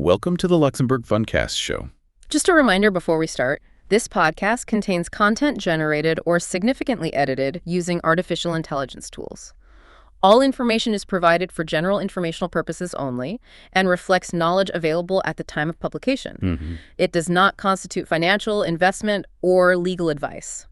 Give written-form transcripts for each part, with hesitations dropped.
Welcome to the Luxembourg Fundcast show. Just a reminder before we start, this podcast contains content generated or significantly edited using artificial intelligence tools. All information is provided for general informational purposes only and reflects knowledge available at the time of publication. It does not constitute financial, investment, or legal advice.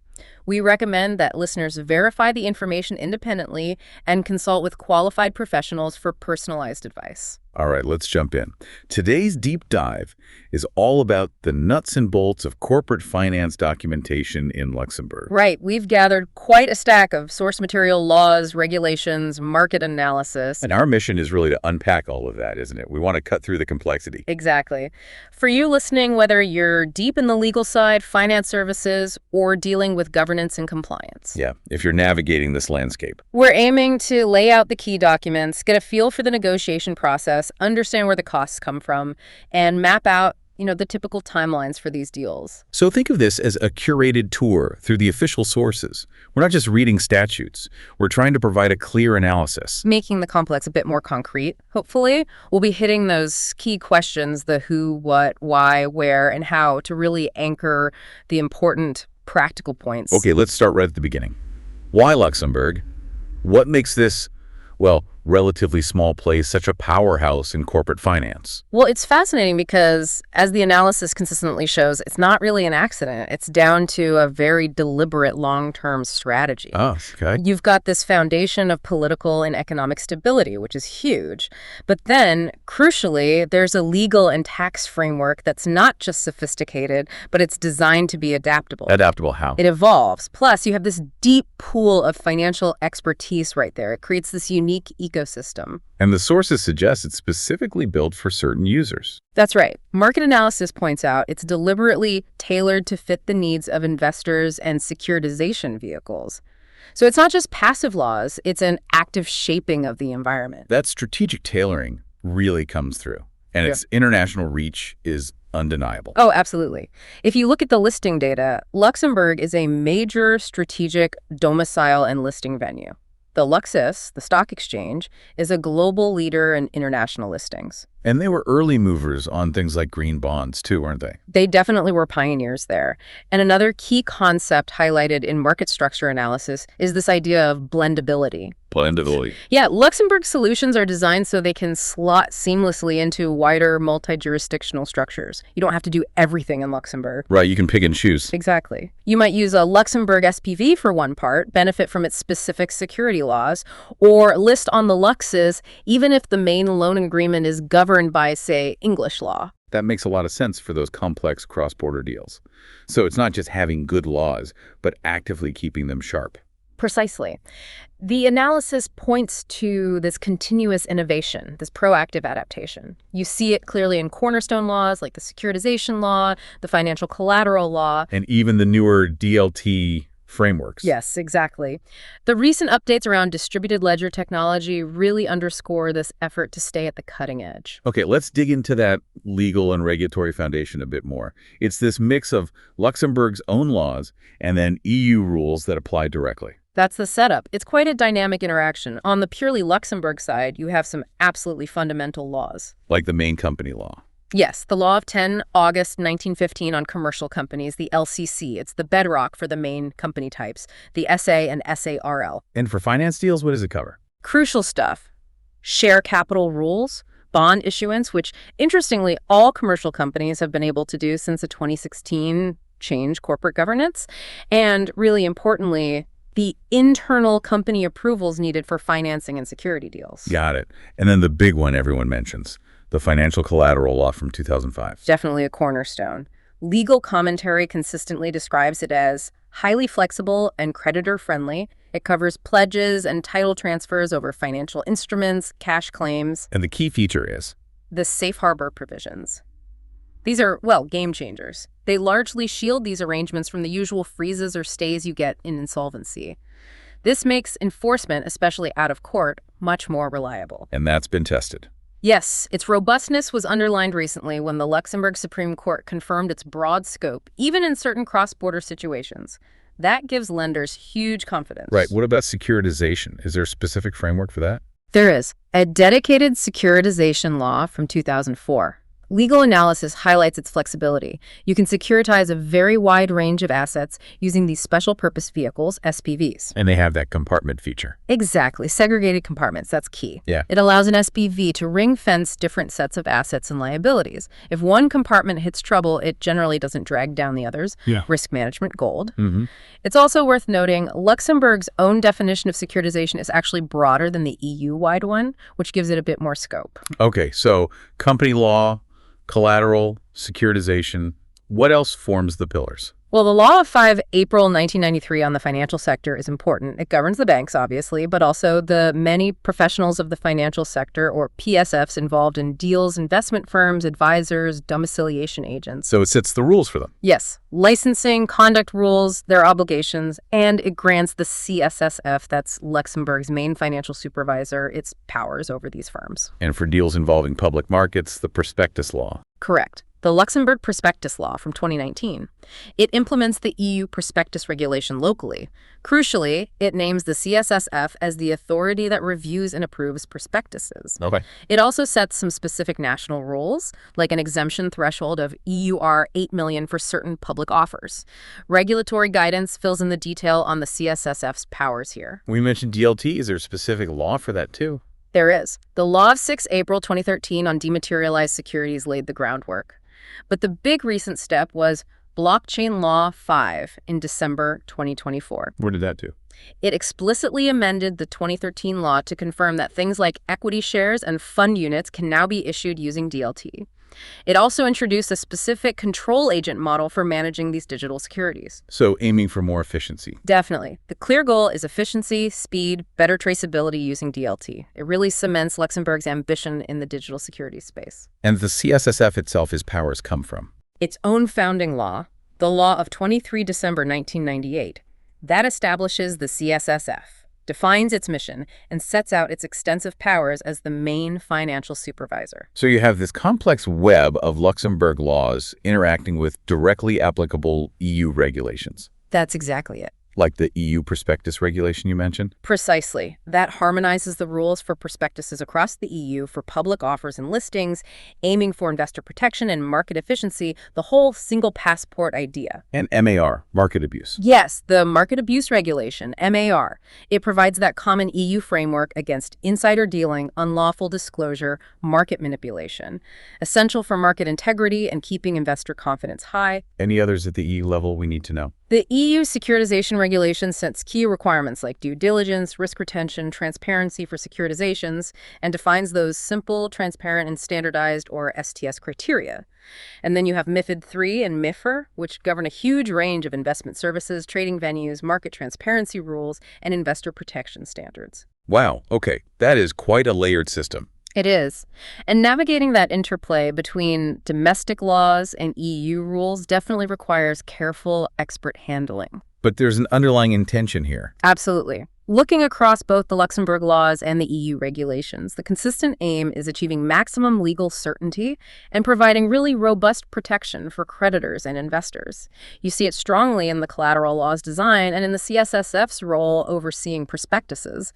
We recommend that listeners verify the information independently and consult with qualified professionals for personalized advice. All right, let's jump in. Today's deep dive is all about the nuts and bolts of corporate finance documentation in Luxembourg. Right. We've gathered quite a stack of source material, laws, regulations, market analysis. And our mission is really to unpack all of that, isn't it? We want to cut through the complexity. Exactly. For you listening, whether you're deep in the legal side, finance services, or dealing with governance and compliance. Yeah, if you're navigating this landscape. We're aiming to lay out the key documents, get a feel for the negotiation process, understand where the costs come from, and map out, the typical timelines for these deals. So think of this as a curated tour through the official sources. We're not just reading statutes. We're trying to provide a clear analysis. Making the complex a bit more concrete, hopefully. We'll be hitting those key questions, the who, what, why, where, and how, to really anchor the important practical points. Okay, let's start right at the beginning. Why Luxembourg? What makes this, relatively small place such a powerhouse in corporate finance? Well, it's fascinating because, as the analysis consistently shows, it's not really an accident. It's down to a very deliberate long-term strategy. Oh, okay. You've got this foundation of political and economic stability, which is huge. But then, crucially, there's a legal and tax framework that's not just sophisticated, but it's designed to be adaptable. Adaptable how? It evolves. Plus, you have this deep pool of financial expertise right there. It creates this unique ecosystem. And the sources suggest it's specifically built for certain users. That's right. Market analysis points out it's deliberately tailored to fit the needs of investors and securitization vehicles. So it's not just passive laws, it's an active shaping of the environment. That strategic tailoring really comes through, and its international reach is undeniable. Oh, absolutely. If you look at the listing data, Luxembourg is a major strategic domicile and listing venue. The Luxus, the stock exchange, is a global leader in international listings. And they were early movers on things like green bonds, too, weren't they? They definitely were pioneers there. And another key concept highlighted in market structure analysis is this idea of blendability. Blendability. Yeah, Luxembourg solutions are designed so they can slot seamlessly into wider multi-jurisdictional structures. You don't have to do everything in Luxembourg. Right, you can pick and choose. Exactly. You might use a Luxembourg SPV for one part, benefit from its specific security laws, or list on the Luxes even if the main loan agreement is governed by, say, English law. That makes a lot of sense for those complex cross-border deals. So it's not just having good laws, but actively keeping them sharp. Precisely. The analysis points to this continuous innovation, this proactive adaptation. You see it clearly in cornerstone laws like the securitization law, the financial collateral law. And even the newer DLT frameworks. Yes, exactly. The recent updates around distributed ledger technology really underscore this effort to stay at the cutting edge. Okay, let's dig into that legal and regulatory foundation a bit more. It's this mix of Luxembourg's own laws and then EU rules that apply directly. That's the setup. It's quite a dynamic interaction. On the purely Luxembourg side, you have some absolutely fundamental laws. Like the main company law. Yes, the law of 10 August 1915 on commercial companies, the LCC. It's the bedrock for the main company types, the SA and SARL. And for finance deals, what does it cover? Crucial stuff. Share capital rules, bond issuance, which, interestingly, all commercial companies have been able to do since the 2016 change corporate governance. And really importantly, the internal company approvals needed for financing and security deals. Got it. And then the big one everyone mentions, the financial collateral law from 2005. Definitely a cornerstone. Legal commentary consistently describes it as highly flexible and creditor-friendly. It covers pledges and title transfers over financial instruments, cash claims. And the key feature is? The safe harbor provisions. These are, game changers. They largely shield these arrangements from the usual freezes or stays you get in insolvency. This makes enforcement, especially out of court, much more reliable. And that's been tested. Yes, its robustness was underlined recently when the Luxembourg Supreme Court confirmed its broad scope, even in certain cross-border situations. That gives lenders huge confidence. Right. What about securitization? Is there a specific framework for that? There is. A dedicated securitization law from 2004. Legal analysis highlights its flexibility. You can securitize a very wide range of assets using these special purpose vehicles, SPVs. And they have that compartment feature. Exactly. Segregated compartments. That's key. Yeah. It allows an SPV to ring-fence different sets of assets and liabilities. If one compartment hits trouble, it generally doesn't drag down the others. Yeah. Risk management gold. Mm-hmm. It's also worth noting Luxembourg's own definition of securitization is actually broader than the EU-wide one, which gives it a bit more scope. Okay, so company law, collateral, securitization. What else forms the pillars? Well, the law of 5 April 1993 on the financial sector is important. It governs the banks, obviously, but also the many professionals of the financial sector, or PSFs, involved in deals, investment firms, advisors, domiciliation agents. So it sets the rules for them. Yes, licensing, conduct rules, their obligations, and it grants the CSSF, that's Luxembourg's main financial supervisor, its powers over these firms. And for deals involving public markets, the prospectus law. Correct. The Luxembourg Prospectus Law from 2019. It implements the EU prospectus regulation locally. Crucially, it names the CSSF as the authority that reviews and approves prospectuses. Okay. It also sets some specific national rules, like an exemption threshold of EUR 8 million for certain public offers. Regulatory guidance fills in the detail on the CSSF's powers here. We mentioned DLT. Is there a specific law for that too? There is. The law of 6 April 2013 on dematerialized securities laid the groundwork. But the big recent step was Blockchain Law 5 in December 2024. What did that do? It explicitly amended the 2013 law to confirm that things like equity shares and fund units can now be issued using DLT. It also introduced a specific control agent model for managing these digital securities. So aiming for more efficiency. Definitely. The clear goal is efficiency, speed, better traceability using DLT. It really cements Luxembourg's ambition in the digital securities space. And the CSSF itself, its powers come from? Its own founding law, the law of 23 December 1998, that establishes the CSSF, defines its mission, and sets out its extensive powers as the main financial supervisor. So you have this complex web of Luxembourg laws interacting with directly applicable EU regulations. That's exactly it. Like the EU prospectus regulation you mentioned? Precisely. That harmonizes the rules for prospectuses across the EU for public offers and listings, aiming for investor protection and market efficiency, the whole single passport idea. And MAR, market abuse. Yes, the Market Abuse Regulation, MAR. It provides that common EU framework against insider dealing, unlawful disclosure, market manipulation, essential for market integrity and keeping investor confidence high. Any others at the EU level we need to know? The EU securitization regulation sets key requirements like due diligence, risk retention, transparency for securitizations, and defines those simple, transparent, and standardized, or STS criteria. And then you have MiFID III and MiFIR, which govern a huge range of investment services, trading venues, market transparency rules, and investor protection standards. Wow, okay. That is quite a layered system. It is. And navigating that interplay between domestic laws and EU rules definitely requires careful, expert handling. But there's an underlying intention here. Absolutely. Looking across both the Luxembourg laws and the EU regulations, the consistent aim is achieving maximum legal certainty and providing really robust protection for creditors and investors. You see it strongly in the collateral law's design and in the CSSF's role overseeing prospectuses.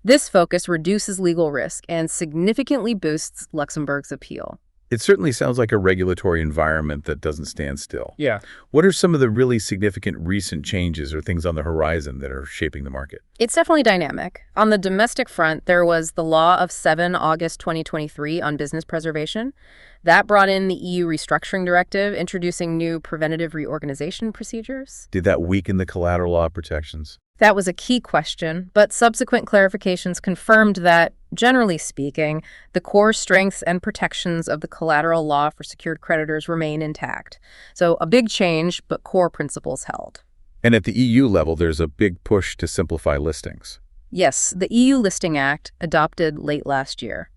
This focus reduces legal risk and significantly boosts Luxembourg's appeal. It certainly sounds like a regulatory environment that doesn't stand still. Yeah. What are some of the really significant recent changes or things on the horizon that are shaping the market? It's definitely dynamic. On the domestic front, there was the law of 7 August 2023 on business preservation. That brought in the EU restructuring directive, introducing new preventative reorganization procedures. Did that weaken the collateral law protections? That was a key question, but subsequent clarifications confirmed that, generally speaking, the core strengths and protections of the collateral law for secured creditors remain intact. So a big change, but core principles held. And at the EU level, there's a big push to simplify listings. Yes, the EU Listing Act, adopted late last year.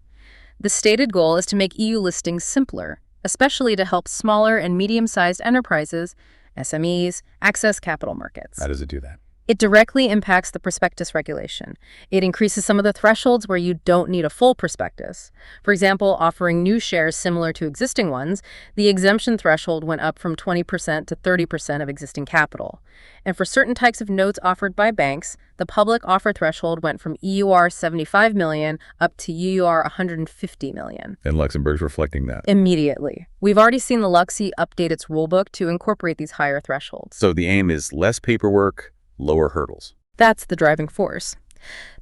The stated goal is to make EU listings simpler, especially to help smaller and medium-sized enterprises, SMEs, access capital markets. How does it do that? It directly impacts the prospectus regulation. It increases some of the thresholds where you don't need a full prospectus. For example, offering new shares similar to existing ones, the exemption threshold went up from 20% to 30% of existing capital. And for certain types of notes offered by banks, the public offer threshold went from EUR 75 million up to EUR 150 million. And Luxembourg's reflecting that. Immediately. We've already seen the Luxie update its rulebook to incorporate these higher thresholds. So the aim is less paperwork, lower hurdles. That's the driving force.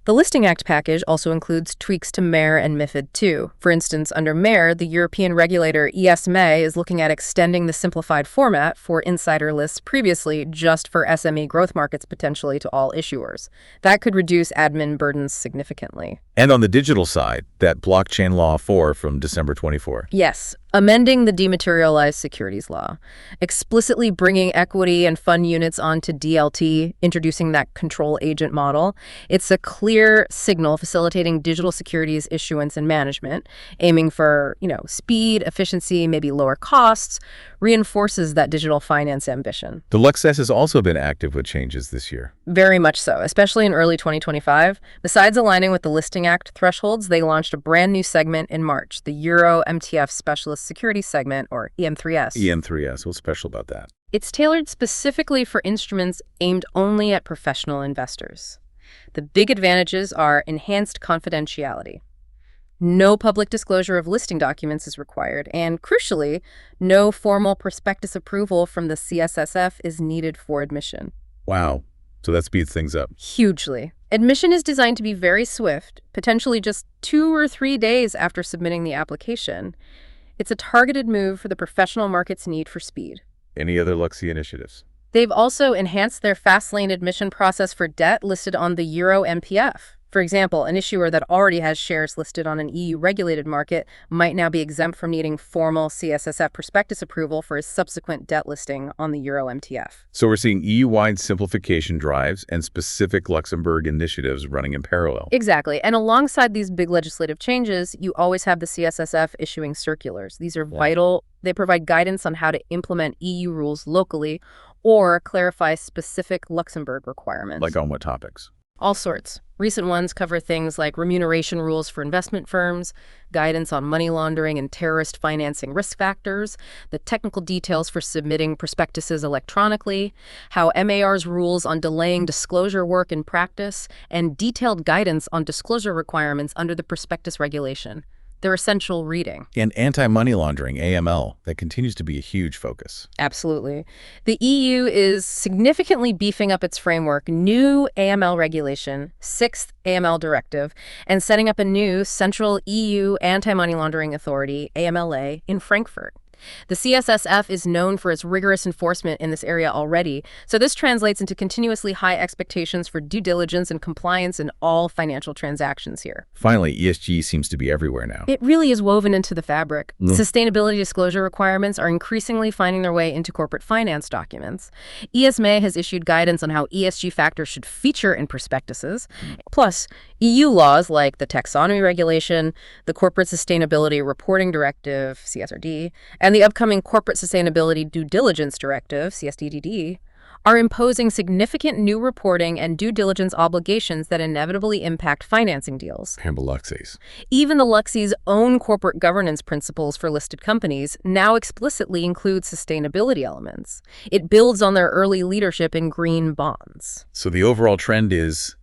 The Listing Act package also includes tweaks to MAIR and MiFID II. For instance, under MAIR, the European regulator ESMA is looking at extending the simplified format for insider lists previously just for SME growth markets potentially to all issuers. That could reduce admin burdens significantly. And on the digital side, that Blockchain Law 4 from December 24. Yes, amending the dematerialized securities law, explicitly bringing equity and fund units onto DLT, introducing that control agent model. It's a clear signal facilitating digital securities issuance and management, aiming for, speed, efficiency, maybe lower costs, reinforces that digital finance ambition. The Luxess has also been active with changes this year. Very much so, especially in early 2025. Besides aligning with the Listing Act thresholds, they launched a brand new segment in March, the Euro MTF Specialist Securities segment, or EM3S. EM3S, what's special about that? It's tailored specifically for instruments aimed only at professional investors. The big advantages are enhanced confidentiality. No public disclosure of listing documents is required, and crucially, no formal prospectus approval from the CSSF is needed for admission. Wow. So that speeds things up. Hugely. Admission is designed to be very swift, potentially just 2 or 3 days after submitting the application. It's a targeted move for the professional market's need for speed. Any other Luxie initiatives? They've also enhanced their fast lane admission process for debt listed on the Euro MPF. For example, an issuer that already has shares listed on an EU-regulated market might now be exempt from needing formal CSSF prospectus approval for his subsequent debt listing on the Euro MTF. So we're seeing EU-wide simplification drives and specific Luxembourg initiatives running in parallel. Exactly. And alongside these big legislative changes, you always have the CSSF issuing circulars. These are vital. They provide guidance on how to implement EU rules locally or clarify specific Luxembourg requirements. Like on what topics? All sorts. Recent ones cover things like remuneration rules for investment firms, guidance on money laundering and terrorist financing risk factors, the technical details for submitting prospectuses electronically, how MAR's rules on delaying disclosure work in practice, and detailed guidance on disclosure requirements under the prospectus regulation. They're essential reading. And anti-money laundering, AML, that continues to be a huge focus. Absolutely. The EU is significantly beefing up its framework, new AML regulation, 6th AML directive, and setting up a new central EU anti-money laundering authority, AMLA, in Frankfurt. The CSSF is known for its rigorous enforcement in this area already, so this translates into continuously high expectations for due diligence and compliance in all financial transactions here. Finally, ESG seems to be everywhere now. It really is woven into the fabric. Sustainability disclosure requirements are increasingly finding their way into corporate finance documents. ESMA has issued guidance on how ESG factors should feature in prospectuses. Plus, EU laws like the Taxonomy Regulation, the Corporate Sustainability Reporting Directive, CSRD, and the upcoming Corporate Sustainability Due Diligence Directive, CSDDD, are imposing significant new reporting and due diligence obligations that inevitably impact financing deals. Luxie's. Even the Luxie's own corporate governance principles for listed companies now explicitly include sustainability elements. It builds on their early leadership in green bonds. So the overall trend is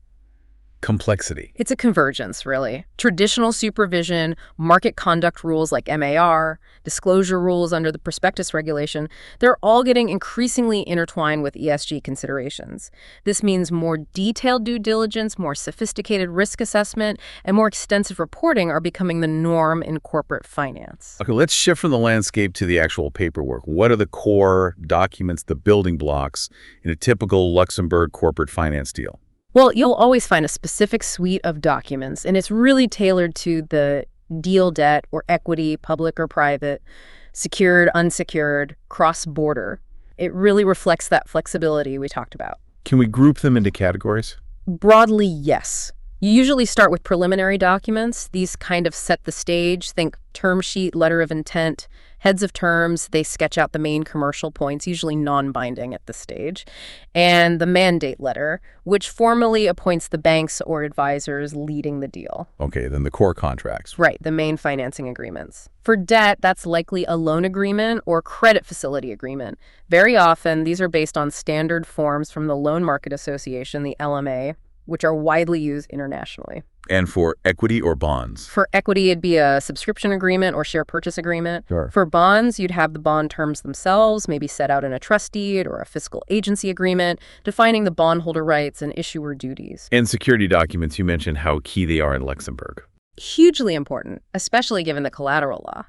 complexity. It's a convergence, really. Traditional supervision, market conduct rules like MAR, disclosure rules under the prospectus regulation, they're all getting increasingly intertwined with ESG considerations. This means more detailed due diligence, more sophisticated risk assessment, and more extensive reporting are becoming the norm in corporate finance. Okay, let's shift from the landscape to the actual paperwork. What are the core documents, the building blocks in a typical Luxembourg corporate finance deal? Well, you'll always find a specific suite of documents, and it's really tailored to the deal debt or equity, public or private, secured, unsecured, cross-border. It really reflects that flexibility we talked about. Can we group them into categories? Broadly, yes. You usually start with preliminary documents. These kind of set the stage. Think term sheet, letter of intent, heads of terms. They sketch out the main commercial points, usually non-binding at this stage. And the mandate letter, which formally appoints the banks or advisors leading the deal. Okay, then the core contracts. Right, the main financing agreements. For debt, that's likely a loan agreement or credit facility agreement. Very often, these are based on standard forms from the Loan Market Association, the LMA, which are widely used internationally. And for equity or bonds? For equity, it'd be a subscription agreement or share purchase agreement. Sure. For bonds, you'd have the bond terms themselves, maybe set out in a trust deed or a fiscal agency agreement, defining the bondholder rights and issuer duties. And security documents, you mentioned how key they are in Luxembourg. Hugely important, especially given the collateral law.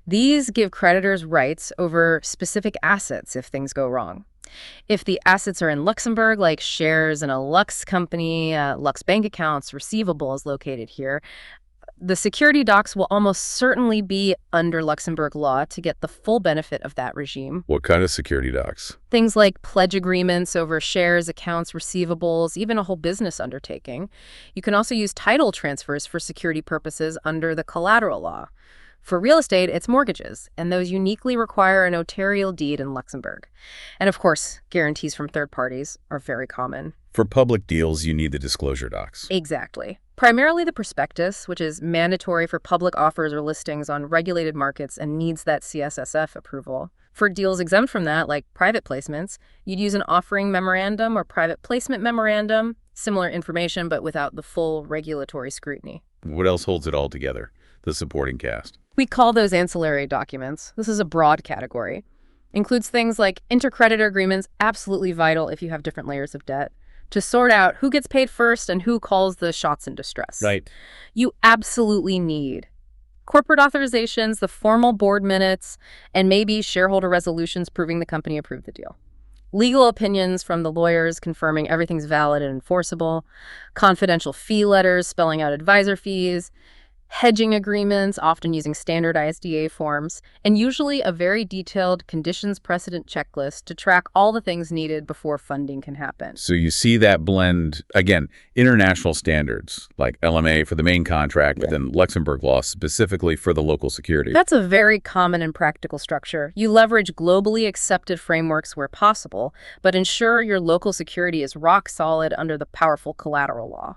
These give creditors rights over specific assets if things go wrong. If the assets are in Luxembourg, like shares in a Lux company, Lux bank accounts, receivables located here, the security docs will almost certainly be under Luxembourg law to get the full benefit of that regime. What kind of security docs? Things like pledge agreements over shares, accounts, receivables, even a whole business undertaking. You can also use title transfers for security purposes under the collateral law. For real estate, it's mortgages, and those uniquely require a notarial deed in Luxembourg. And of course, guarantees from third parties are very common. For public deals, you need the disclosure docs. Exactly. Primarily the prospectus, which is mandatory for public offers or listings on regulated markets and needs that CSSF approval. For deals exempt from that, like private placements, you'd use an offering memorandum or private placement memorandum, similar information but without the full regulatory scrutiny. What else holds it all together? The supporting cast. We call those ancillary documents. This is a broad category. Includes things like intercreditor agreements, absolutely vital if you have different layers of debt, to sort out who gets paid first and who calls the shots in distress. Right. You absolutely need corporate authorizations, the formal board minutes, and maybe shareholder resolutions proving the company approved the deal. Legal opinions from the lawyers confirming everything's valid and enforceable, confidential fee letters spelling out advisor fees, hedging agreements, often using standard ISDA forms, and usually a very detailed conditions precedent checklist to track all the things needed before funding can happen. So you see that blend, again, international standards, like LMA for the main contract, but then Luxembourg law specifically for the local security. That's a very common and practical structure. You leverage globally accepted frameworks where possible, but ensure your local security is rock solid under the powerful collateral law.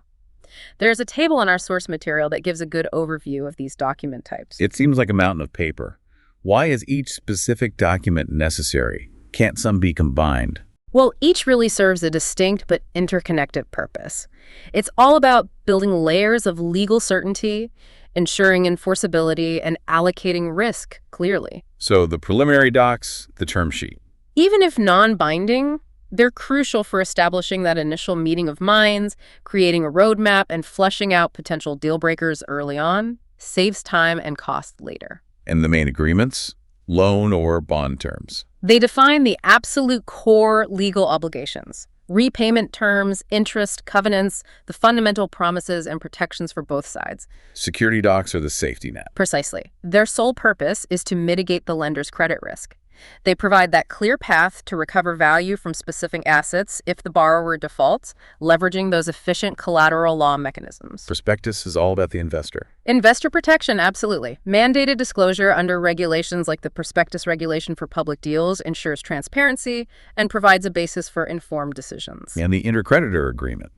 There's a table in our source material that gives a good overview of these document types. It seems like a mountain of paper. Why is each specific document necessary? Can't some be combined? Well, each really serves a distinct but interconnected purpose. It's all about building layers of legal certainty, ensuring enforceability, and allocating risk clearly. So the preliminary docs, the term sheet. Even if non-binding, they're crucial for establishing that initial meeting of minds, creating a roadmap, and fleshing out potential deal breakers early on saves time and cost later. And the main agreements, loan or bond terms. They define the absolute core legal obligations, repayment terms, interest, covenants, the fundamental promises and protections for both sides. Security docs are the safety net. Precisely. Their sole purpose is to mitigate the lender's credit risk. They provide that clear path to recover value from specific assets if the borrower defaults, leveraging those efficient collateral law mechanisms. Prospectus is all about the investor. Investor protection, absolutely. Mandated disclosure under regulations like the prospectus regulation for public deals ensures transparency and provides a basis for informed decisions. And the intercreditor agreement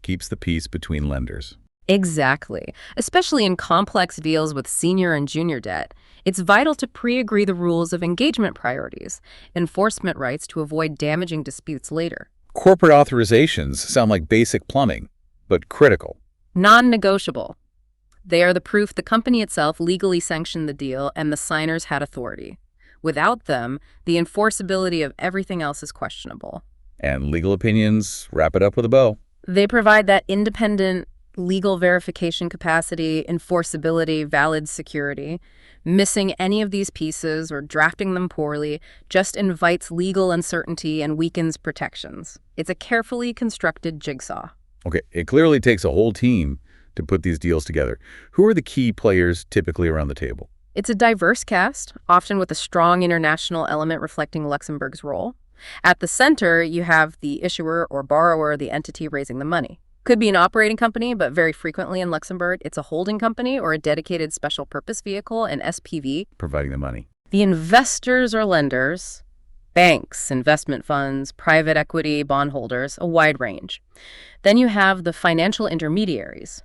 keeps the peace between lenders. Exactly. Especially in complex deals with senior and junior debt, it's vital to pre-agree the rules of engagement priorities, enforcement rights to avoid damaging disputes later. Corporate authorizations sound like basic plumbing, but critical. Non-negotiable. They are the proof the company itself legally sanctioned the deal and the signers had authority. Without them, the enforceability of everything else is questionable. And legal opinions wrap it up with a bow. They provide that independent legal verification capacity, enforceability, valid security. Missing any of these pieces or drafting them poorly just invites legal uncertainty and weakens protections. It's a carefully constructed jigsaw. Okay, it clearly takes a whole team to put these deals together. Who are the key players typically around the table? It's a diverse cast, often with a strong international element reflecting Luxembourg's role. At the center, you have the issuer or borrower, the entity raising the money. Could be an operating company, but very frequently in Luxembourg, it's a holding company or a dedicated special purpose vehicle, an SPV. Providing the money. The investors or lenders, banks, investment funds, private equity, bondholders, a wide range. Then you have the financial intermediaries,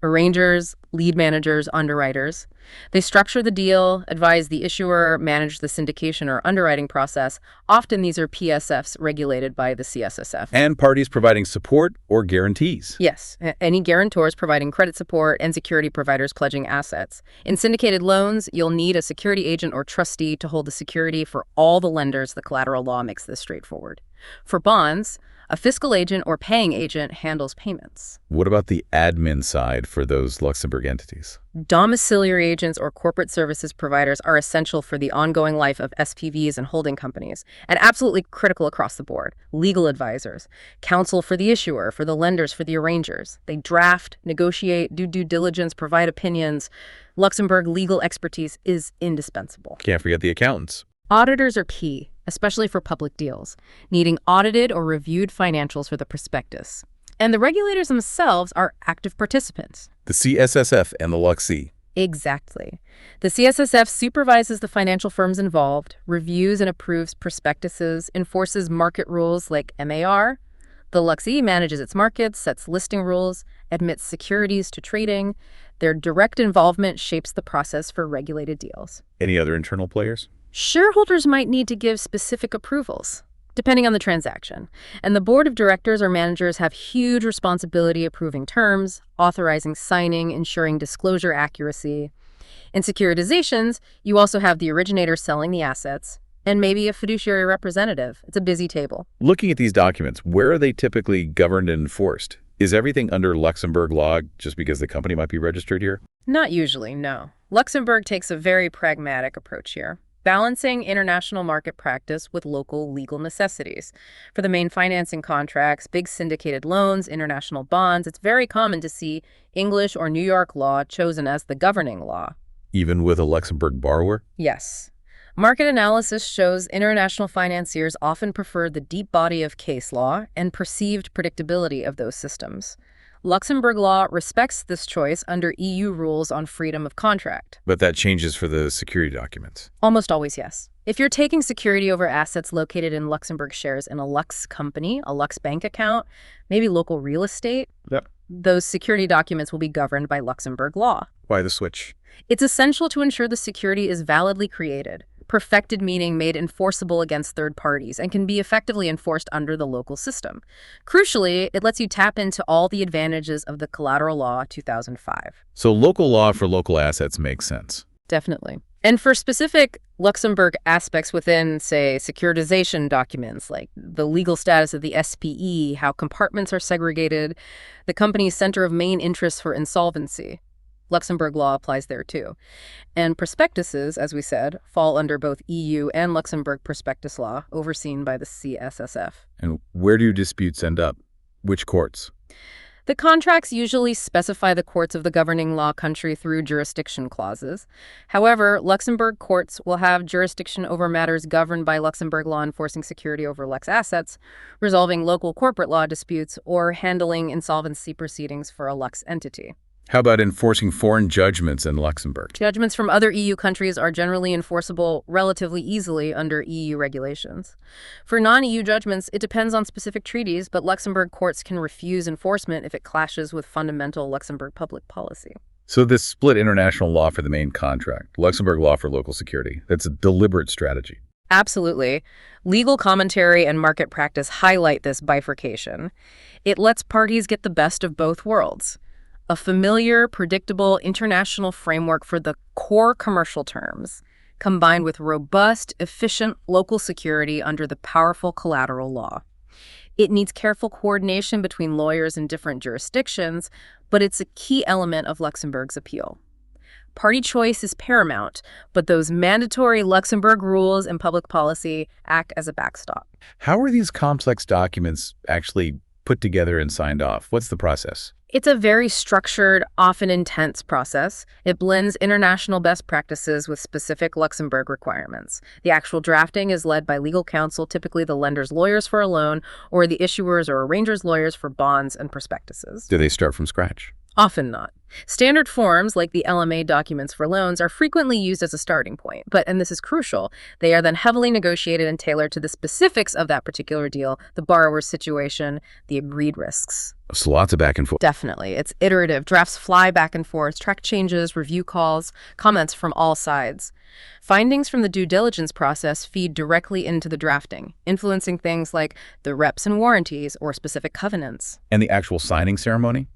arrangers, lead managers, underwriters. They structure the deal, advise the issuer, manage the syndication or underwriting process. Often these are PSFs regulated by the CSSF. And parties providing support or guarantees. Yes, any guarantors providing credit support and security providers pledging assets. In syndicated loans, you'll need a security agent or trustee to hold the security for all the lenders. The collateral law makes this straightforward. For bonds, a fiscal agent or paying agent handles payments. What about the admin side for those Luxembourg entities? Domiciliary agents or corporate services providers are essential for the ongoing life of SPVs and holding companies, and absolutely critical across the board. Legal advisors, counsel for the issuer, for the lenders, for the arrangers. They draft, negotiate, do due diligence, provide opinions. Luxembourg legal expertise is indispensable. Can't forget the accountants. Auditors are key, especially for public deals, needing audited or reviewed financials for the prospectus. And the regulators themselves are active participants. The CSSF and the Luxie. Exactly. The CSSF supervises the financial firms involved, reviews and approves prospectuses, enforces market rules like MAR. The Luxie manages its markets, sets listing rules, admits securities to trading. Their direct involvement shapes the process for regulated deals. Any other internal players? Shareholders might need to give specific approvals, depending on the transaction. And the board of directors or managers have huge responsibility approving terms, authorizing signing, ensuring disclosure accuracy. In securitizations, you also have the originator selling the assets, and maybe a fiduciary representative. It's a busy table. Looking at these documents, where are they typically governed and enforced? Is everything under Luxembourg law just because the company might be registered here? Not usually, no. Luxembourg takes a very pragmatic approach here, balancing international market practice with local legal necessities. For the main financing contracts, big syndicated loans, international bonds, it's very common to see English or New York law chosen as the governing law. Even with a Luxembourg borrower? Yes. Market analysis shows international financiers often prefer the deep body of case law and perceived predictability of those systems. Luxembourg law respects this choice under EU rules on freedom of contract. But that changes for the security documents. Almost always, yes. If you're taking security over assets located in Luxembourg shares in a Lux company, a Lux bank account, maybe local real estate, those security documents will be governed by Luxembourg law. Why the switch? It's essential to ensure the security is validly created. Perfected meaning made enforceable against third parties and can be effectively enforced under the local system. Crucially, it lets you tap into all the advantages of the Collateral Law 2005. So local law for local assets makes sense. Definitely. And for specific Luxembourg aspects within, say, securitization documents, like the legal status of the SPE, how compartments are segregated, the company's center of main interest for insolvency, Luxembourg law applies there too. And prospectuses, as we said, fall under both EU and Luxembourg prospectus law, overseen by the CSSF. And where do disputes end up? Which courts? The contracts usually specify the courts of the governing law country through jurisdiction clauses. However, Luxembourg courts will have jurisdiction over matters governed by Luxembourg law enforcing security over Lux assets, resolving local corporate law disputes, or handling insolvency proceedings for a Lux entity. How about enforcing foreign judgments in Luxembourg? Judgments from other EU countries are generally enforceable relatively easily under EU regulations. For non-EU judgments, it depends on specific treaties, but Luxembourg courts can refuse enforcement if it clashes with fundamental Luxembourg public policy. So this split international law for the main contract, Luxembourg law for local security, that's a deliberate strategy. Absolutely. Legal commentary and market practice highlight this bifurcation. It lets parties get the best of both worlds. A familiar, predictable international framework for the core commercial terms, combined with robust, efficient local security under the powerful collateral law. It needs careful coordination between lawyers in different jurisdictions, but it's a key element of Luxembourg's appeal. Party choice is paramount, but those mandatory Luxembourg rules and public policy act as a backstop. How are these complex documents actually put together and signed off? What's the process? It's a very structured, often intense process. It blends international best practices with specific Luxembourg requirements. The actual drafting is led by legal counsel, typically the lender's lawyers for a loan, or the issuers or arranger's lawyers for bonds and prospectuses. Do they start from scratch? Often not. Standard forms, like the LMA documents for loans, are frequently used as a starting point, but, and this is crucial, they are then heavily negotiated and tailored to the specifics of that particular deal, the borrower's situation, the agreed risks. So lots of back and forth. Definitely. It's iterative. Drafts fly back and forth, track changes, review calls, comments from all sides. Findings from the due diligence process feed directly into the drafting, influencing things like the reps and warranties or specific covenants. And the actual signing ceremony?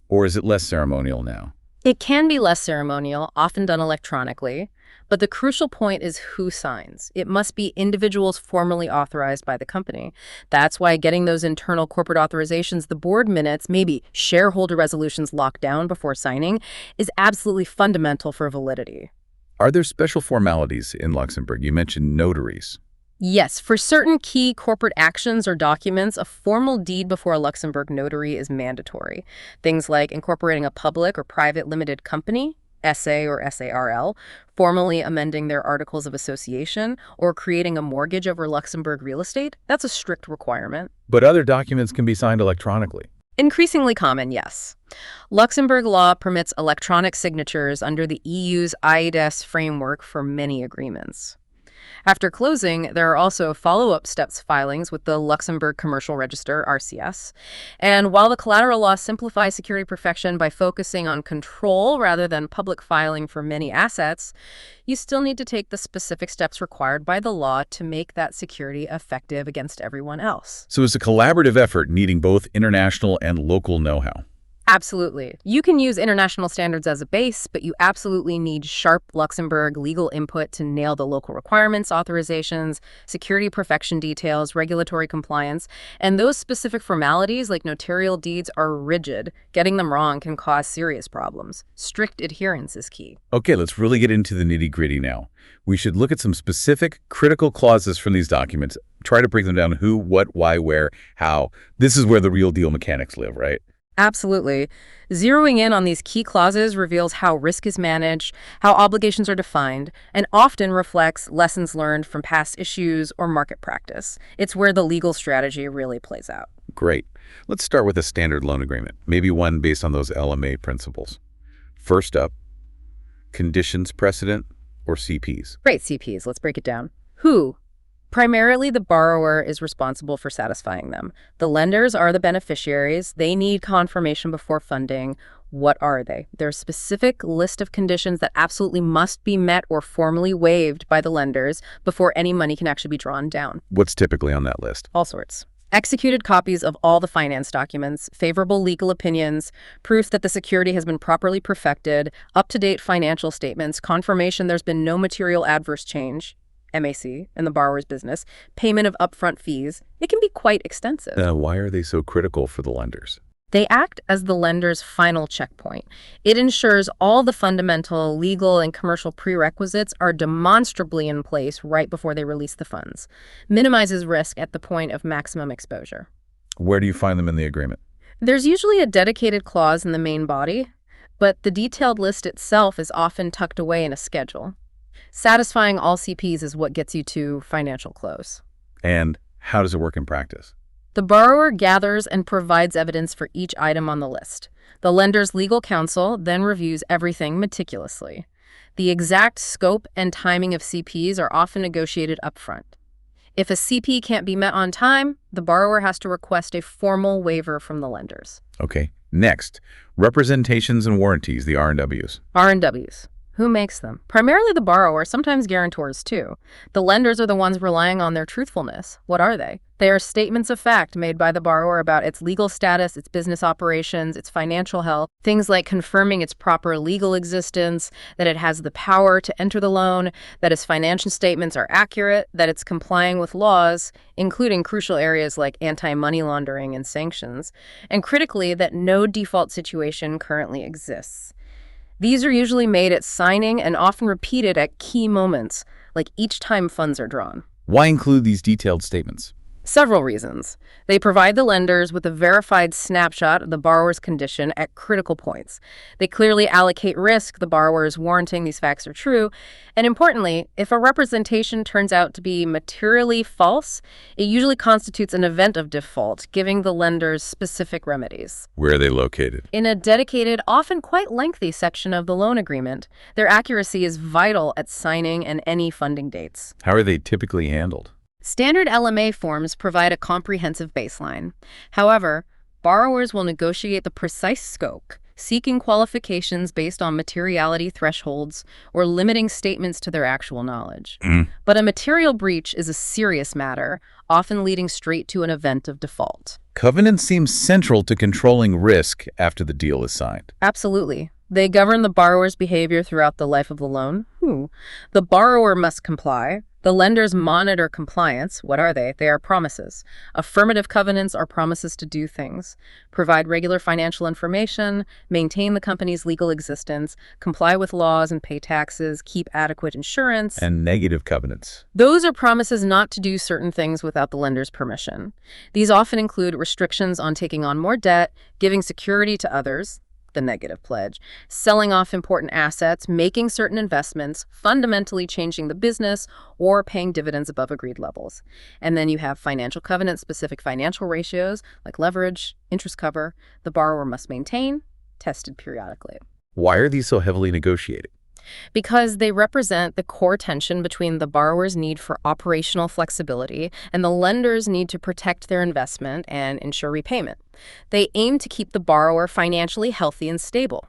Or is it less ceremonial now? It can be less ceremonial, often done electronically, but the crucial point is who signs. It must be individuals formally authorized by the company. That's why getting those internal corporate authorizations, the board minutes, maybe shareholder resolutions locked down before signing, is absolutely fundamental for validity. Are there special formalities in Luxembourg? You mentioned notaries. Yes, for certain key corporate actions or documents, a formal deed before a Luxembourg notary is mandatory. Things like incorporating a public or private limited company, SA or SARL, formally amending their articles of association, or creating a mortgage over Luxembourg real estate. That's a strict requirement. But other documents can be signed electronically. Increasingly common, yes. Luxembourg law permits electronic signatures under the EU's EIDAS framework for many agreements. After closing, there are also follow-up steps filings with the Luxembourg Commercial Register, RCS. And while the collateral law simplifies security perfection by focusing on control rather than public filing for many assets, you still need to take the specific steps required by the law to make that security effective against everyone else. So it's a collaborative effort needing both international and local know-how. Absolutely. You can use international standards as a base, but you absolutely need sharp Luxembourg legal input to nail the local requirements, authorizations, security perfection details, regulatory compliance, and those specific formalities like notarial deeds are rigid. Getting them wrong can cause serious problems. Strict adherence is key. Okay, let's really get into the nitty-gritty now. We should look at some specific critical clauses from these documents, try to break them down: who, what, why, where, how. This is where the real deal mechanics live, right? Absolutely. Zeroing in on these key clauses reveals how risk is managed, how obligations are defined, and often reflects lessons learned from past issues or market practice. It's where the legal strategy really plays out. Great. Let's start with a standard loan agreement, maybe one based on those LMA principles. First up, conditions precedent, or CPs. Great, CPs. Let's break it down. Who? Primarily, the borrower is responsible for satisfying them. The lenders are the beneficiaries. They need confirmation before funding. What are they? There's a specific list of conditions that absolutely must be met or formally waived by the lenders before any money can actually be drawn down. What's typically on that list? All sorts. Executed copies of all the finance documents, favorable legal opinions, proof that the security has been properly perfected, up-to-date financial statements, confirmation there's been no material adverse change, MAC, in the borrower's business, payment of upfront fees. It can be quite extensive. Why are they so critical for the lenders? They act as the lender's final checkpoint. It ensures all the fundamental legal and commercial prerequisites are demonstrably in place right before they release the funds. Minimizes risk at the point of maximum exposure. Where do you find them in the agreement? There's usually a dedicated clause in the main body, but the detailed list itself is often tucked away in a schedule. Satisfying all CPs is what gets you to financial close. And how does it work in practice? The borrower gathers and provides evidence for each item on the list. The lender's legal counsel then reviews everything meticulously. The exact scope and timing of CPs are often negotiated upfront. If a CP can't be met on time, the borrower has to request a formal waiver from the lenders. Okay. Next, representations and warranties, the R&Ws. R&Ws. Who makes them? Primarily the borrower, sometimes guarantors too. The lenders are the ones relying on their truthfulness. What are they? They are statements of fact made by the borrower about its legal status, its business operations, its financial health, things like confirming its proper legal existence, that it has the power to enter the loan, that its financial statements are accurate, that it's complying with laws, including crucial areas like anti-money laundering and sanctions, and critically, that no default situation currently exists. These are usually made at signing and often repeated at key moments, like each time funds are drawn. Why include these detailed statements? Several reasons. They provide the lenders with a verified snapshot of the borrower's condition at critical points. They clearly allocate risk, the borrower is warranting these facts are true. And importantly, if a representation turns out to be materially false, it usually constitutes an event of default, giving the lenders specific remedies. Where are they located? In a dedicated, often quite lengthy section of the loan agreement, their accuracy is vital at signing and any funding dates. How are they typically handled? Standard LMA forms provide a comprehensive baseline. However, borrowers will negotiate the precise scope, seeking qualifications based on materiality thresholds or limiting statements to their actual knowledge. But a material breach is a serious matter, often leading straight to an event of default. Covenants seem central to controlling risk after the deal is signed. Absolutely. They govern the borrower's behavior throughout the life of the loan. The borrower must comply. The lenders monitor compliance. What are they? They are promises. Affirmative covenants are promises to do things, provide regular financial information, maintain the company's legal existence, comply with laws and pay taxes, keep adequate insurance. And negative covenants. Those are promises not to do certain things without the lender's permission. These often include restrictions on taking on more debt, giving security to others, the negative pledge, selling off important assets, making certain investments, fundamentally changing the business, or paying dividends above agreed levels. And then you have financial covenant-specific financial ratios like leverage, interest cover, the borrower must maintain, tested periodically. Why are these so heavily negotiated? Because they represent the core tension between the borrower's need for operational flexibility and the lender's need to protect their investment and ensure repayment. They aim to keep the borrower financially healthy and stable.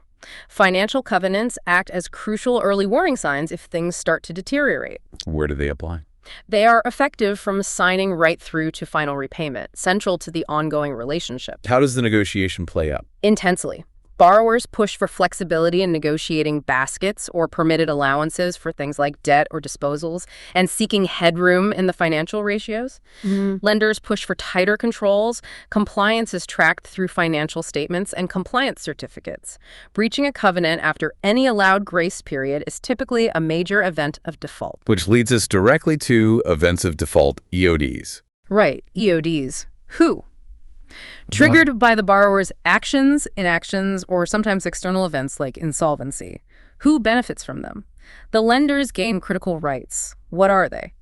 Financial covenants act as crucial early warning signs if things start to deteriorate. Where do they apply? They are effective from signing right through to final repayment, central to the ongoing relationship. How does the negotiation play out? Intensely. Borrowers push for flexibility in negotiating baskets or permitted allowances for things like debt or disposals and seeking headroom in the financial ratios. Lenders push for tighter controls. Compliance is tracked through financial statements and compliance certificates. Breaching a covenant after any allowed grace period is typically a major event of default. Which leads us directly to events of default, EODs. Right, EODs. Who? Triggered by the borrower's actions, inactions, or sometimes external events like insolvency. Who benefits from them? The lenders gain critical rights. What are they?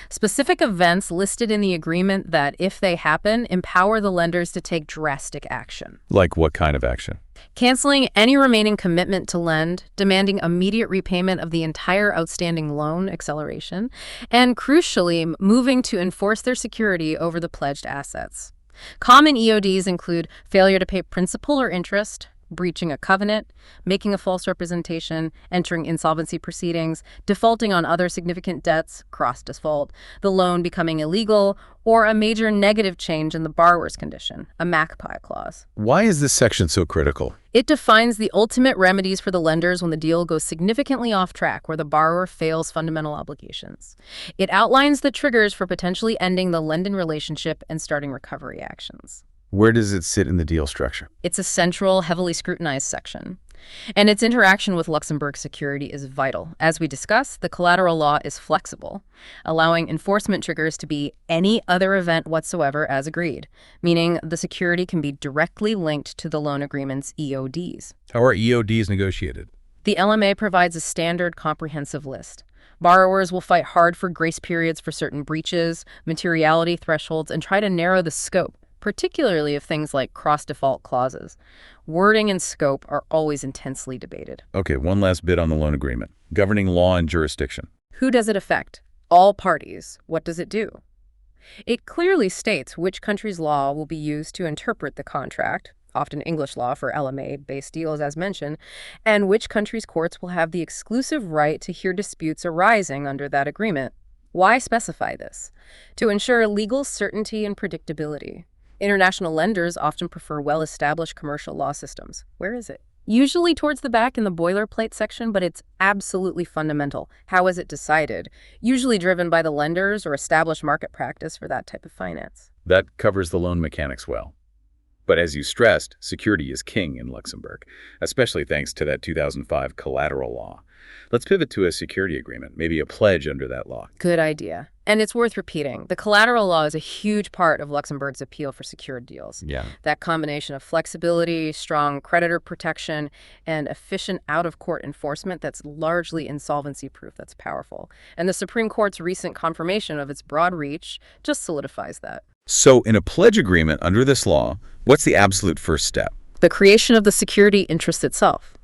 Specific events listed in the agreement that, if they happen, empower the lenders to take drastic action. Like what kind of action? Canceling any remaining commitment to lend, demanding immediate repayment of the entire outstanding loan, acceleration, and crucially, moving to enforce their security over the pledged assets. Common EODs include failure to pay principal or interest, breaching a covenant, making a false representation, entering insolvency proceedings, defaulting on other significant debts, cross-default, the loan becoming illegal, or a major negative change in the borrower's condition, a MACPI clause. Why is this section so critical? It defines the ultimate remedies for the lenders when the deal goes significantly off track, where the borrower fails fundamental obligations. It outlines the triggers for potentially ending the lending relationship and starting recovery actions. Where does it sit in the deal structure? It's a central, heavily scrutinized section. And its interaction with Luxembourg security is vital. As we discussed, the collateral law is flexible, allowing enforcement triggers to be any other event whatsoever as agreed, meaning the security can be directly linked to the loan agreement's EODs. How are EODs negotiated? The LMA provides a standard comprehensive list. Borrowers will fight hard for grace periods for certain breaches, materiality thresholds, and try to narrow the scope, particularly of things like cross-default clauses. Wording and scope are always intensely debated. Okay, one last bit on the loan agreement. Governing law and jurisdiction. Who does it affect? All parties. What does it do? It clearly states which country's law will be used to interpret the contract, often English law for LMA-based deals as mentioned, and which country's courts will have the exclusive right to hear disputes arising under that agreement. Why specify this? To ensure legal certainty and predictability. International lenders often prefer well-established commercial law systems. Where is it? Usually towards the back in the boilerplate section, but it's absolutely fundamental. How is it decided? Usually driven by the lenders or established market practice for that type of finance. That covers the loan mechanics well. But as you stressed, security is king in Luxembourg, especially thanks to that 2005 collateral law. Let's pivot to a security agreement, maybe a pledge under that law. Good idea. And it's worth repeating. The collateral law is a huge part of Luxembourg's appeal for secured deals. Yeah. That combination of flexibility, strong creditor protection, and efficient out-of-court enforcement that's largely insolvency-proof. That's powerful. And the Supreme Court's recent confirmation of its broad reach just solidifies that. So in a pledge agreement under this law, what's the absolute first step? The creation of the security interest itself.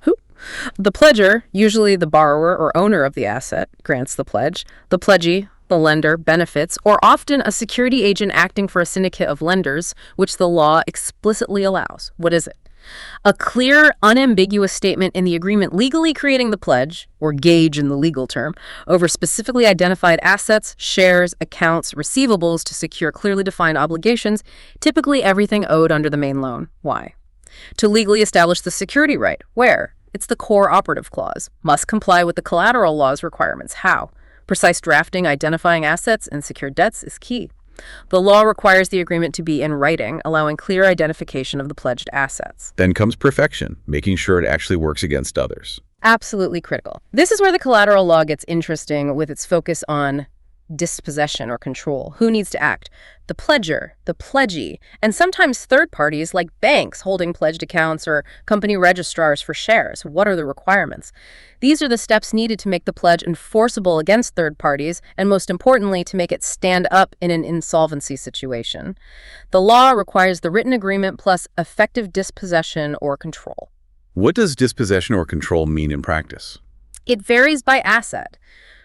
The pledger, usually the borrower or owner of the asset, grants the pledge. The pledgee, the lender, benefits, or often a security agent acting for a syndicate of lenders, which the law explicitly allows. What is it? A clear, unambiguous statement in the agreement legally creating the pledge, or gage in the legal term, over specifically identified assets, shares, accounts, receivables to secure clearly defined obligations, typically everything owed under the main loan. Why? To legally establish the security right. Where? It's the core operative clause. Must comply with the collateral law's requirements. How? Precise drafting, identifying assets, and secured debts is key. The law requires the agreement to be in writing, allowing clear identification of the pledged assets. Then comes perfection, making sure it actually works against others. Absolutely critical. This is where the collateral law gets interesting with its focus on dispossession or control. Who needs to act? The pledger, the pledgee, and sometimes third parties like banks holding pledged accounts or company registrars for shares. What are the requirements? These are the steps needed to make the pledge enforceable against third parties, and most importantly, to make it stand up in an insolvency situation. The law requires the written agreement plus effective dispossession or control. What does dispossession or control mean in practice? It varies by asset.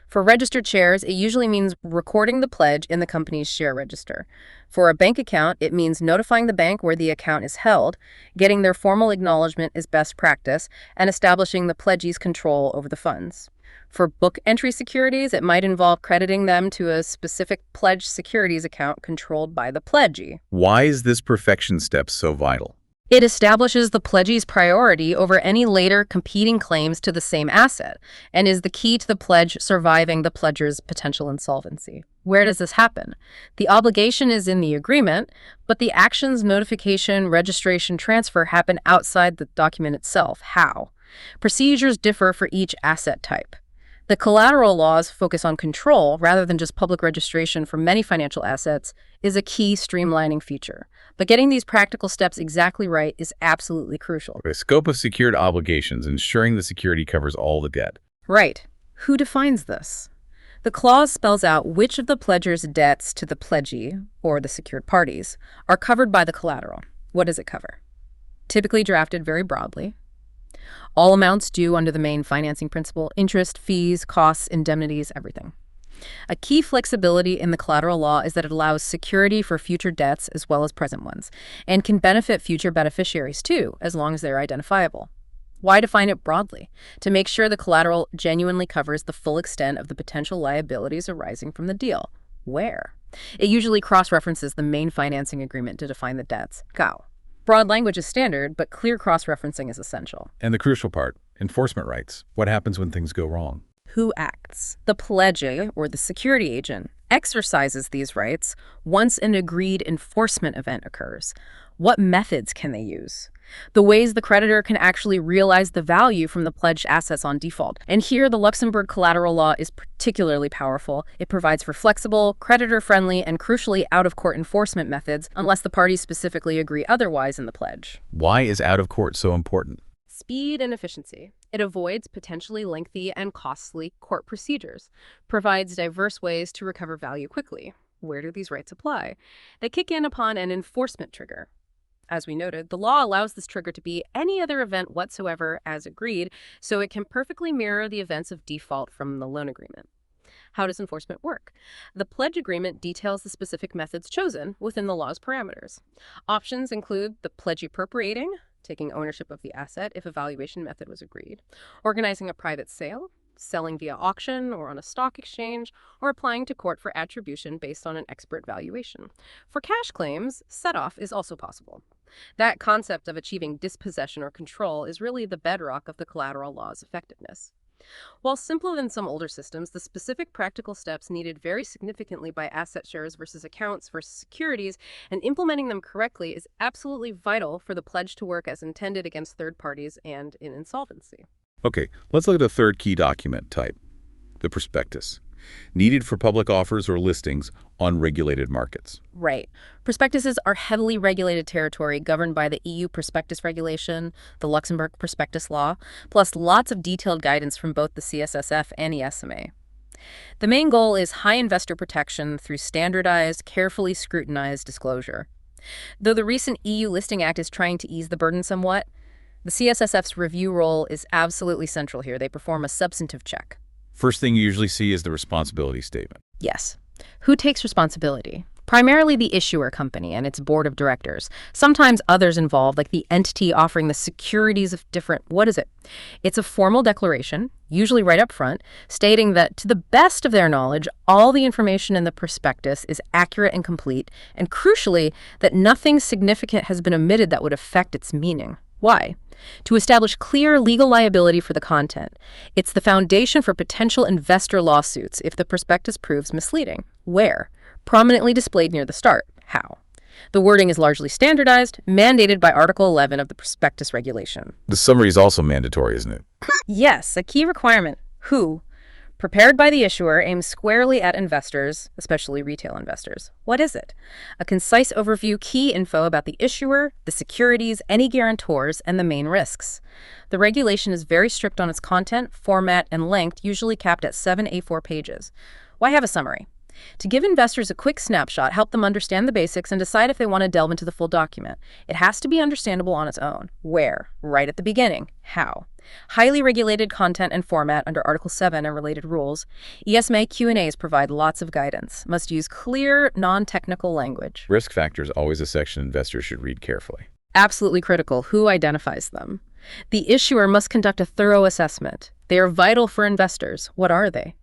For registered shares, it usually means recording the pledge in the company's share register. For a bank account, it means notifying the bank where the account is held, getting their formal acknowledgement is best practice, and establishing the pledgee's control over the funds. For book entry securities, it might involve crediting them to a specific pledged securities account controlled by the pledgee. Why is this perfection step so vital? It establishes the pledgee's priority over any later competing claims to the same asset and is the key to the pledge surviving the pledger's potential insolvency. Where does this happen? The obligation is in the agreement, but the actions, notification, registration, transfer happen outside the document itself. How? Procedures differ for each asset type. The collateral laws focus on control rather than just public registration for many financial assets is a key streamlining feature. But getting these practical steps exactly right is absolutely crucial. The scope of secured obligations, ensuring the security covers all the debt. Right. Who defines this? The clause spells out which of the pledger's debts to the pledgee, or the secured parties, are covered by the collateral. What does it cover? Typically drafted very broadly. All amounts due under the main financing principle, interest, fees, costs, indemnities, everything. A key flexibility in the collateral law is that it allows security for future debts as well as present ones, and can benefit future beneficiaries too, as long as they're identifiable. Why define it broadly? To make sure the collateral genuinely covers the full extent of the potential liabilities arising from the deal. Where? It usually cross-references the main financing agreement to define the debts. How? Broad language is standard, but clear cross-referencing is essential. And the crucial part, enforcement rights. What happens when things go wrong? Who acts? The pledgee, or the security agent, exercises these rights once an agreed enforcement event occurs. What methods can they use? The ways the creditor can actually realize the value from the pledged assets on default. And here, the Luxembourg collateral law is particularly powerful. It provides for flexible, creditor-friendly, and crucially out-of-court enforcement methods unless the parties specifically agree otherwise in the pledge. Why is out-of-court so important? Speed and efficiency. It avoids potentially lengthy and costly court procedures, provides diverse ways to recover value quickly. Where do these rights apply? They kick in upon an enforcement trigger. As we noted, the law allows this trigger to be any other event whatsoever as agreed, so it can perfectly mirror the events of default from the loan agreement. How does enforcement work? The pledge agreement details the specific methods chosen within the law's parameters. Options include the pledge appropriating, taking ownership of the asset if a valuation method was agreed, organizing a private sale, selling via auction or on a stock exchange, or applying to court for attribution based on an expert valuation. For cash claims, set-off is also possible. That concept of achieving dispossession or control is really the bedrock of the collateral law's effectiveness. While simpler than some older systems, the specific practical steps needed vary significantly by asset shares versus accounts versus securities, and implementing them correctly is absolutely vital for the pledge to work as intended against third parties and in insolvency. Okay, let's look at a third key document type, the prospectus, needed for public offers or listings on regulated markets. Right. Prospectuses are heavily regulated territory governed by the EU prospectus regulation, the Luxembourg prospectus law, plus lots of detailed guidance from both the CSSF and ESMA. The main goal is high investor protection through standardized, carefully scrutinized disclosure. Though the recent EU Listing Act is trying to ease the burden somewhat, the CSSF's review role is absolutely central here. They perform a substantive check. First thing you usually see is the responsibility statement. Yes. Who takes responsibility? Primarily the issuer company and its board of directors. Sometimes others involved, like the entity offering the securities of different... What is it? It's a formal declaration, usually right up front, stating that to the best of their knowledge, all the information in the prospectus is accurate and complete, and crucially, that nothing significant has been omitted that would affect its meaning. Why? To establish clear legal liability for the content. It's the foundation for potential investor lawsuits if the prospectus proves misleading. Where? Prominently displayed near the start. How? The wording is largely standardized, mandated by Article 11 of the prospectus regulation. The summary is also mandatory, isn't it? Yes, a key requirement. Who? Prepared by the issuer, aims squarely at investors, especially retail investors. What is it? A concise overview, key info about the issuer, the securities, any guarantors, and the main risks. The regulation is very strict on its content, format, and length, usually capped at 7 A4 pages. Why have a summary? To give investors a quick snapshot, help them understand the basics, and decide if they want to delve into the full document. It has to be understandable on its own. Where? Right at the beginning. How? Highly regulated content and format under Article 7 and related rules. ESMA Q&As provide lots of guidance. Must use clear, non-technical language. Risk factors always a section investors should read carefully. Absolutely critical. Who identifies them? The issuer must conduct a thorough assessment. They are vital for investors. What are they?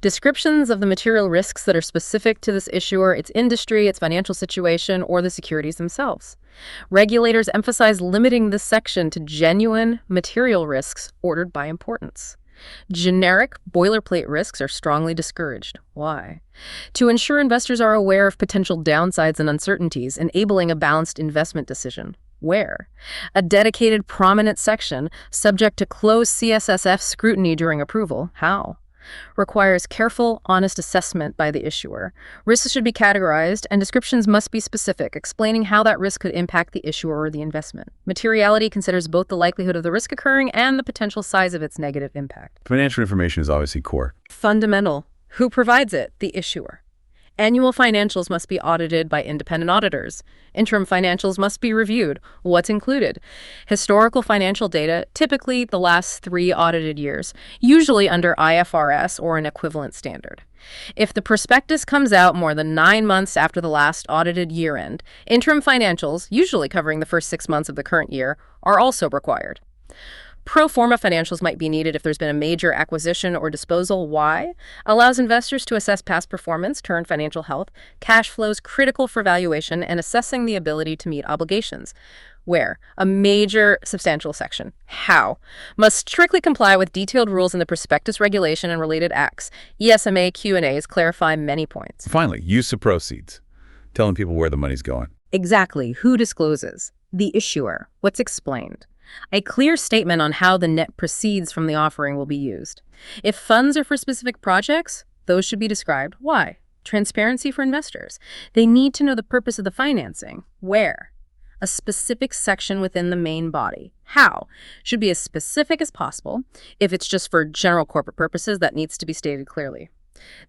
Descriptions of the material risks that are specific to this issuer, its industry, its financial situation, or the securities themselves. Regulators emphasize limiting this section to genuine material risks ordered by importance. Generic boilerplate risks are strongly discouraged. Why? To ensure investors are aware of potential downsides and uncertainties, enabling a balanced investment decision. Where? A dedicated, prominent section, subject to close CSSF scrutiny during approval. How? Requires careful, honest assessment by the issuer. Risks should be categorized, and descriptions must be specific, explaining how that risk could impact the issuer or the investment. Materiality considers both the likelihood of the risk occurring and the potential size of its negative impact. Financial information is obviously core. Fundamental. Who provides it? The issuer. Annual financials must be audited by independent auditors. Interim financials must be reviewed. What's included? Historical financial data, typically the last 3 audited years, usually under IFRS or an equivalent standard. If the prospectus comes out more than 9 months after the last audited year-end, interim financials, usually covering the first 6 months of the current year, are also required. Pro forma financials might be needed if there's been a major acquisition or disposal. Why? Allows investors to assess past performance, current financial health, cash flows critical for valuation, and assessing the ability to meet obligations. Where? A major substantial section. How? Must strictly comply with detailed rules in the prospectus regulation and related acts. ESMA Q&As clarify many points. Finally, use of proceeds. Telling people where the money's going. Exactly. Who discloses? The issuer. What's explained? A clear statement on how the net proceeds from the offering will be used. If funds are for specific projects, those should be described. Why? Transparency for investors. They need to know the purpose of the financing. Where? A specific section within the main body. How? Should be as specific as possible. If it's just for general corporate purposes, that needs to be stated clearly.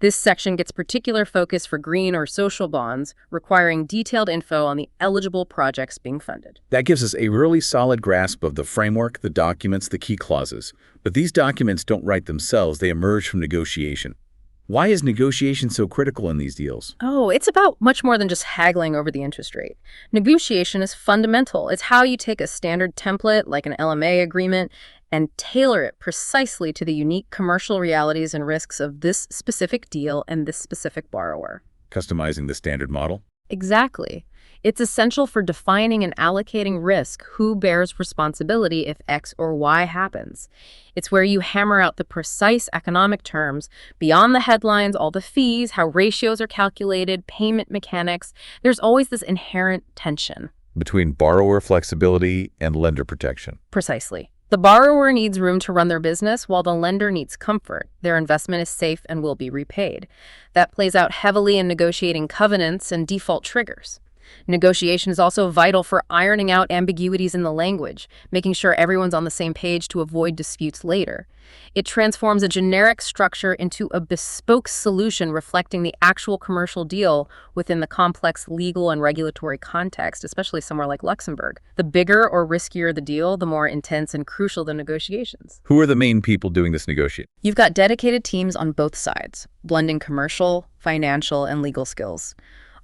This section gets particular focus for green or social bonds, requiring detailed info on the eligible projects being funded. That gives us a really solid grasp of the framework, the documents, the key clauses. But these documents don't write themselves, they emerge from negotiation. Why is negotiation so critical in these deals? Oh, it's about much more than just haggling over the interest rate. Negotiation is fundamental. It's how you take a standard template, like an LMA agreement, and tailor it precisely to the unique commercial realities and risks of this specific deal and this specific borrower. Customizing the standard model? Exactly. It's essential for defining and allocating risk, who bears responsibility if X or Y happens. It's where you hammer out the precise economic terms, beyond the headlines, all the fees, how ratios are calculated, payment mechanics. There's always this inherent tension. Between borrower flexibility and lender protection. Precisely. The borrower needs room to run their business while the lender needs comfort. Their investment is safe and will be repaid. That plays out heavily in negotiating covenants and default triggers. Negotiation is also vital for ironing out ambiguities in the language, making sure everyone's on the same page to avoid disputes later. It transforms a generic structure into a bespoke solution reflecting the actual commercial deal within the complex legal and regulatory context, especially somewhere like Luxembourg. The bigger or riskier the deal, the more intense and crucial the negotiations. Who are the main people doing this negotiating? You've got dedicated teams on both sides, blending commercial, financial, and legal skills.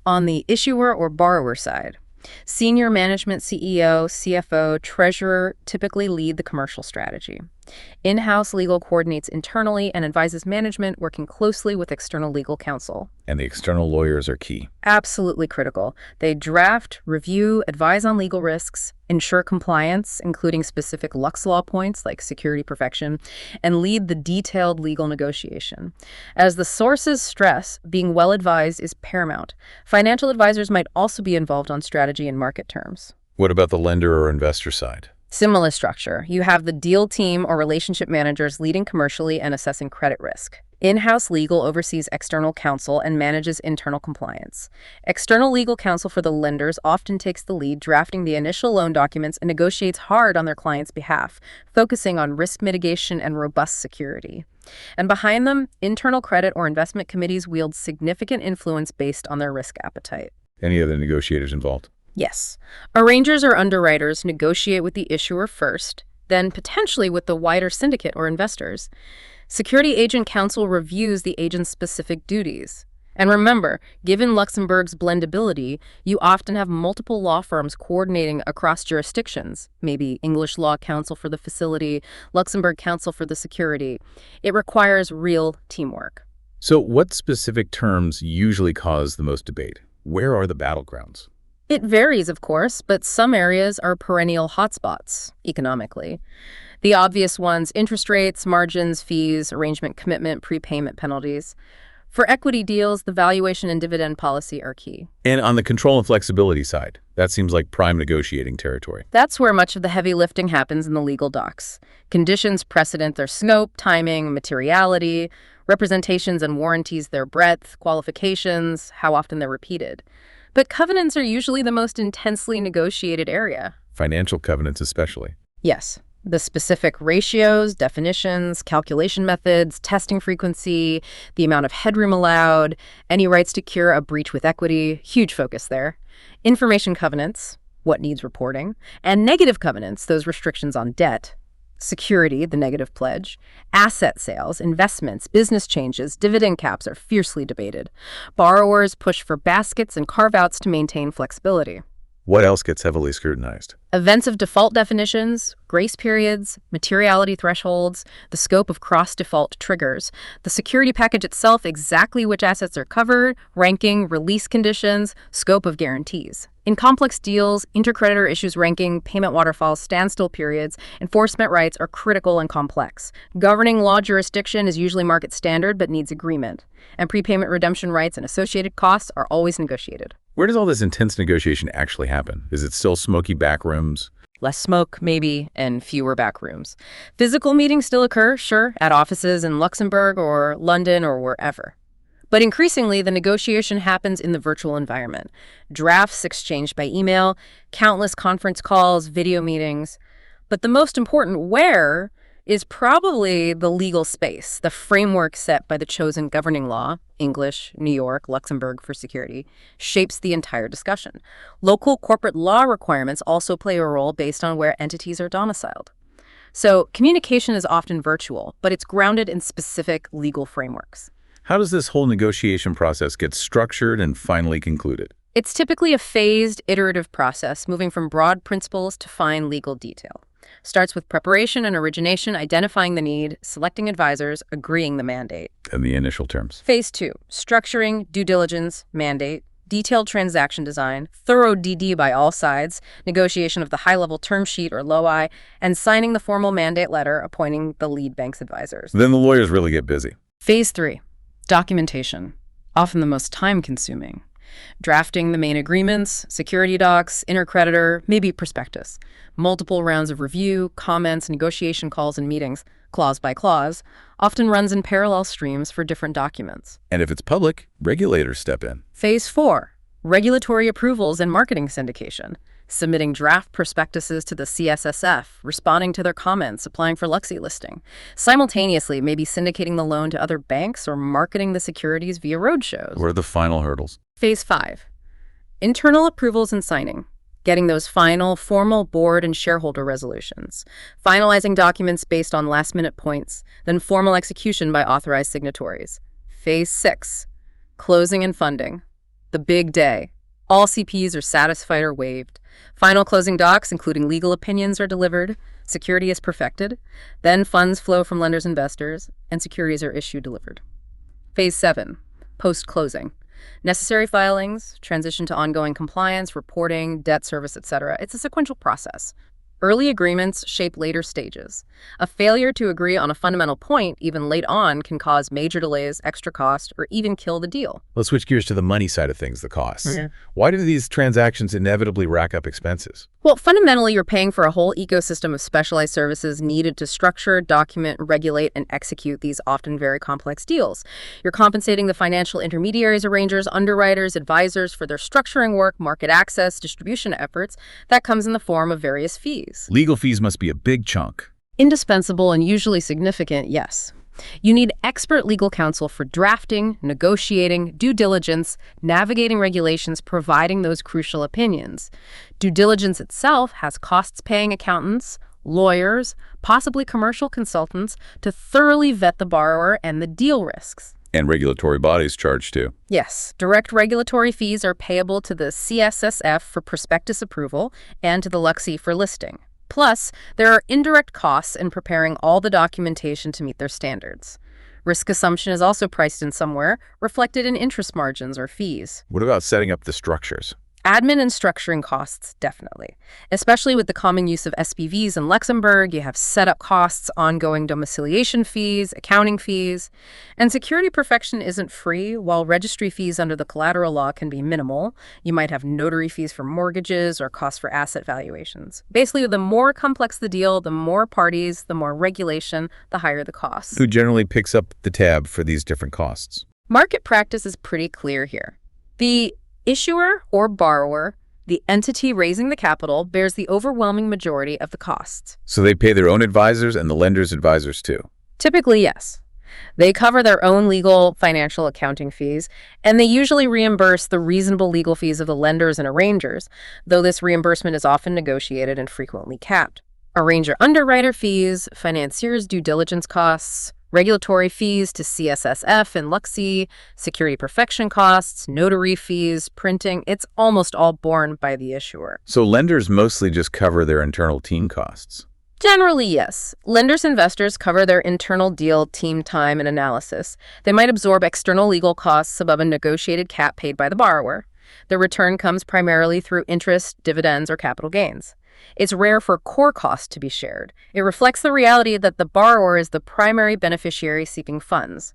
On the issuer or borrower side, senior management CEO, CFO, treasurer typically lead the commercial strategy. In-house legal coordinates internally and advises management, working closely with external legal counsel. And the external lawyers are key. Absolutely critical. They draft, review, advise on legal risks, ensure compliance, including specific Lux law points like security perfection, and lead the detailed legal negotiation. As the sources stress, being well advised is paramount. Financial advisors might also be involved on strategy and market terms. What about the lender or investor side? Similar structure. You have the deal team or relationship managers leading commercially and assessing credit risk. In-house legal oversees external counsel and manages internal compliance. External legal counsel for the lenders often takes the lead, drafting the initial loan documents and negotiates hard on their client's behalf, focusing on risk mitigation and robust security. And behind them, internal credit or investment committees wield significant influence based on their risk appetite. Any other negotiators involved? Yes. Arrangers or underwriters negotiate with the issuer first, then potentially with the wider syndicate or investors. Security agent counsel reviews the agent's specific duties. And remember, given Luxembourg's blendability, you often have multiple law firms coordinating across jurisdictions, maybe English law counsel for the facility, Luxembourg counsel for the security. It requires real teamwork. So what specific terms usually cause the most debate? Where are the battlegrounds? It varies, of course, but some areas are perennial hotspots economically. The obvious ones: interest rates, margins, fees, arrangement commitment, prepayment penalties. For equity deals, the valuation and dividend policy are key. And on the control and flexibility side, that seems like prime negotiating territory. That's where much of the heavy lifting happens in the legal docs. Conditions precedent their scope, timing, materiality, representations and warranties their breadth, qualifications, how often they're repeated. But covenants are usually the most intensely negotiated area. Financial covenants especially. Yes. The specific ratios, definitions, calculation methods, testing frequency, the amount of headroom allowed, any rights to cure a breach with equity, huge focus there. Information covenants, what needs reporting, and negative covenants, those restrictions on debt. Security, the negative pledge, asset sales, investments, business changes, dividend caps are fiercely debated. Borrowers push for baskets and carve-outs to maintain flexibility. What else gets heavily scrutinized? Events of default definitions, grace periods, materiality thresholds, the scope of cross-default triggers, the security package itself, exactly which assets are covered, ranking, release conditions, scope of guarantees. In complex deals, intercreditor issues ranking, payment waterfalls, standstill periods, enforcement rights are critical and complex. Governing law jurisdiction is usually market standard but needs agreement. And prepayment redemption rights and associated costs are always negotiated. Where does all this intense negotiation actually happen? Is it still smoky back rooms? Less smoke, maybe, and fewer back rooms. Physical meetings still occur, sure, at offices in Luxembourg or London or wherever. But increasingly, the negotiation happens in the virtual environment. Drafts exchanged by email, countless conference calls, video meetings. But the most important where is probably the legal space, the framework set by the chosen governing law, English, New York, Luxembourg for security, shapes the entire discussion. Local corporate law requirements also play a role based on where entities are domiciled. So communication is often virtual, but it's grounded in specific legal frameworks. How does this whole negotiation process get structured and finally concluded? It's typically a phased, iterative process, moving from broad principles to fine legal detail. Starts with preparation and origination, identifying the need, selecting advisors, agreeing the mandate. And the initial terms. Phase 2, structuring, due diligence, mandate, detailed transaction design, thorough DD by all sides, negotiation of the high-level term sheet or LOI, and signing the formal mandate letter appointing the lead bank's advisors. Then the lawyers really get busy. Phase 3, documentation, often the most time-consuming. Drafting the main agreements, security docs, intercreditor, maybe prospectus. Multiple rounds of review, comments, negotiation calls and meetings, clause by clause, often runs in parallel streams for different documents. And if it's public, regulators step in. Phase 4, regulatory approvals and marketing syndication. Submitting draft prospectuses to the CSSF, responding to their comments, applying for Luxy listing. Simultaneously, maybe syndicating the loan to other banks or marketing the securities via roadshows. What are the final hurdles? Phase 5, internal approvals and signing. Getting those final, formal board and shareholder resolutions. Finalizing documents based on last-minute points, then formal execution by authorized signatories. Phase 6, closing and funding. The big day. All CPs are satisfied or waived. Final closing docs, including legal opinions, are delivered. Security is perfected. Then funds flow from lenders, investors, and securities are issued, delivered. Phase 7, post-closing. Necessary filings, transition to ongoing compliance, reporting, debt service, etc. It's a sequential process. Early agreements shape later stages. A failure to agree on a fundamental point, even late on, can cause major delays, extra cost, or even kill the deal. Let's switch gears to the money side of things, the costs. Yeah. Why do these transactions inevitably rack up expenses? Well, fundamentally, you're paying for a whole ecosystem of specialized services needed to structure, document, regulate, and execute these often very complex deals. You're compensating the financial intermediaries, arrangers, underwriters, advisors for their structuring work, market access, distribution efforts. That comes in the form of various fees. Legal fees must be a big chunk. Indispensable and usually significant, yes. You need expert legal counsel for drafting, negotiating, due diligence, navigating regulations, providing those crucial opinions. Due diligence itself has costs paying accountants, lawyers, possibly commercial consultants to thoroughly vet the borrower and the deal risks. And regulatory bodies charge too. Yes, direct regulatory fees are payable to the CSSF for prospectus approval and to the Luxy for listing. Plus, there are indirect costs in preparing all the documentation to meet their standards. Risk assumption is also priced in somewhere, reflected in interest margins or fees. What about setting up the structures? Admin and structuring costs, definitely. Especially with the common use of SPVs in Luxembourg, you have setup costs, ongoing domiciliation fees, accounting fees. And security perfection isn't free. While registry fees under the collateral law can be minimal, you might have notary fees for mortgages or costs for asset valuations. Basically, the more complex the deal, the more parties, the more regulation, the higher the costs. Who generally picks up the tab for these different costs? Market practice is pretty clear here. The issuer or borrower, the entity raising the capital, bears the overwhelming majority of the costs. So they pay their own advisors and the lender's advisors too? Typically, yes. They cover their own legal, financial, accounting fees, and they usually reimburse the reasonable legal fees of the lenders and arrangers, though this reimbursement is often negotiated and frequently capped. Arranger underwriter fees, financiers' due diligence costs, regulatory fees to CSSF and Luxy, security perfection costs, notary fees, printing, it's almost all borne by the issuer. So lenders mostly just cover their internal team costs? Generally, yes. Lenders and investors cover their internal deal, team time, and analysis. They might absorb external legal costs above a negotiated cap paid by the borrower. The return comes primarily through interest, dividends, or capital gains. It's rare for core costs to be shared. It reflects the reality that the borrower is the primary beneficiary seeking funds.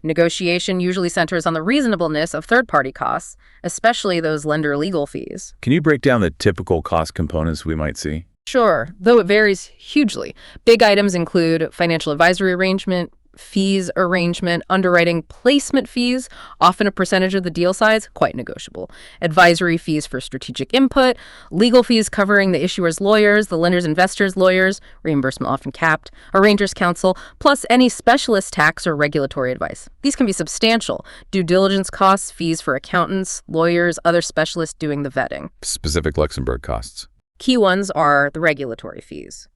Negotiation usually centers on the reasonableness of third-party costs, especially those lender legal fees. Can you break down the typical cost components we might see? Sure, though it varies hugely. Big items include financial advisory arrangement, fees arrangement, underwriting placement fees, often a percentage of the deal size, quite negotiable. Advisory fees for strategic input, legal fees covering the issuer's lawyers, the lender's investors' lawyers, reimbursement often capped, arranger's counsel, plus any specialist tax or regulatory advice. These can be substantial. Due diligence costs, fees for accountants, lawyers, other specialists doing the vetting. Specific Luxembourg costs. Key ones are the regulatory fees.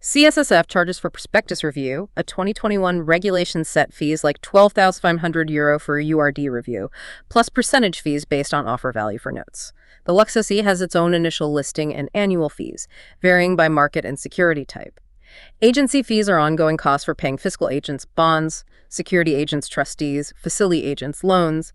CSSF charges for prospectus review. A 2021 regulation set fees like €12,500 for a URD review, plus percentage fees based on offer value for notes. The Luxembourg has its own initial listing and annual fees, varying by market and security type. Agency fees are ongoing costs for paying fiscal agents bonds, security agents trustees, facility agents loans,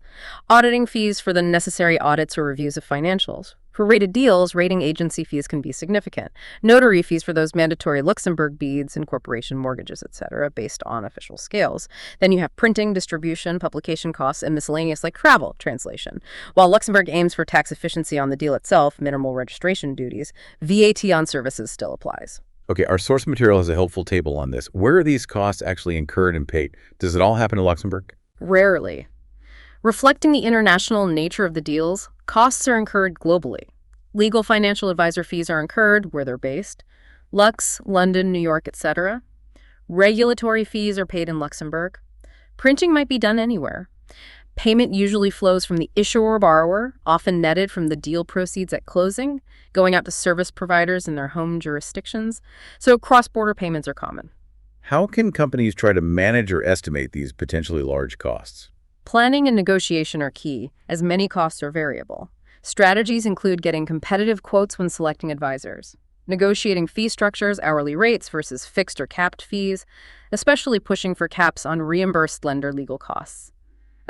auditing fees for the necessary audits or reviews of financials. For rated deals, rating agency fees can be significant. Notary fees for those mandatory Luxembourg beads, incorporation mortgages, etc., based on official scales. Then you have printing, distribution, publication costs, and miscellaneous like travel, translation. While Luxembourg aims for tax efficiency on the deal itself, minimal registration duties, VAT on services still applies. Okay, our source material has a helpful table on this. Where are these costs actually incurred and paid? Does it all happen in Luxembourg? Rarely. Reflecting the international nature of the deals, costs are incurred globally. Legal financial advisor fees are incurred where they're based. Lux, London, New York, etc. Regulatory fees are paid in Luxembourg. Printing might be done anywhere. Payment usually flows from the issuer or borrower, often netted from the deal proceeds at closing, going out to service providers in their home jurisdictions. So cross-border payments are common. How can companies try to manage or estimate these potentially large costs? Planning and negotiation are key, as many costs are variable. Strategies include getting competitive quotes when selecting advisors, negotiating fee structures, hourly rates versus fixed or capped fees, especially pushing for caps on reimbursed lender legal costs.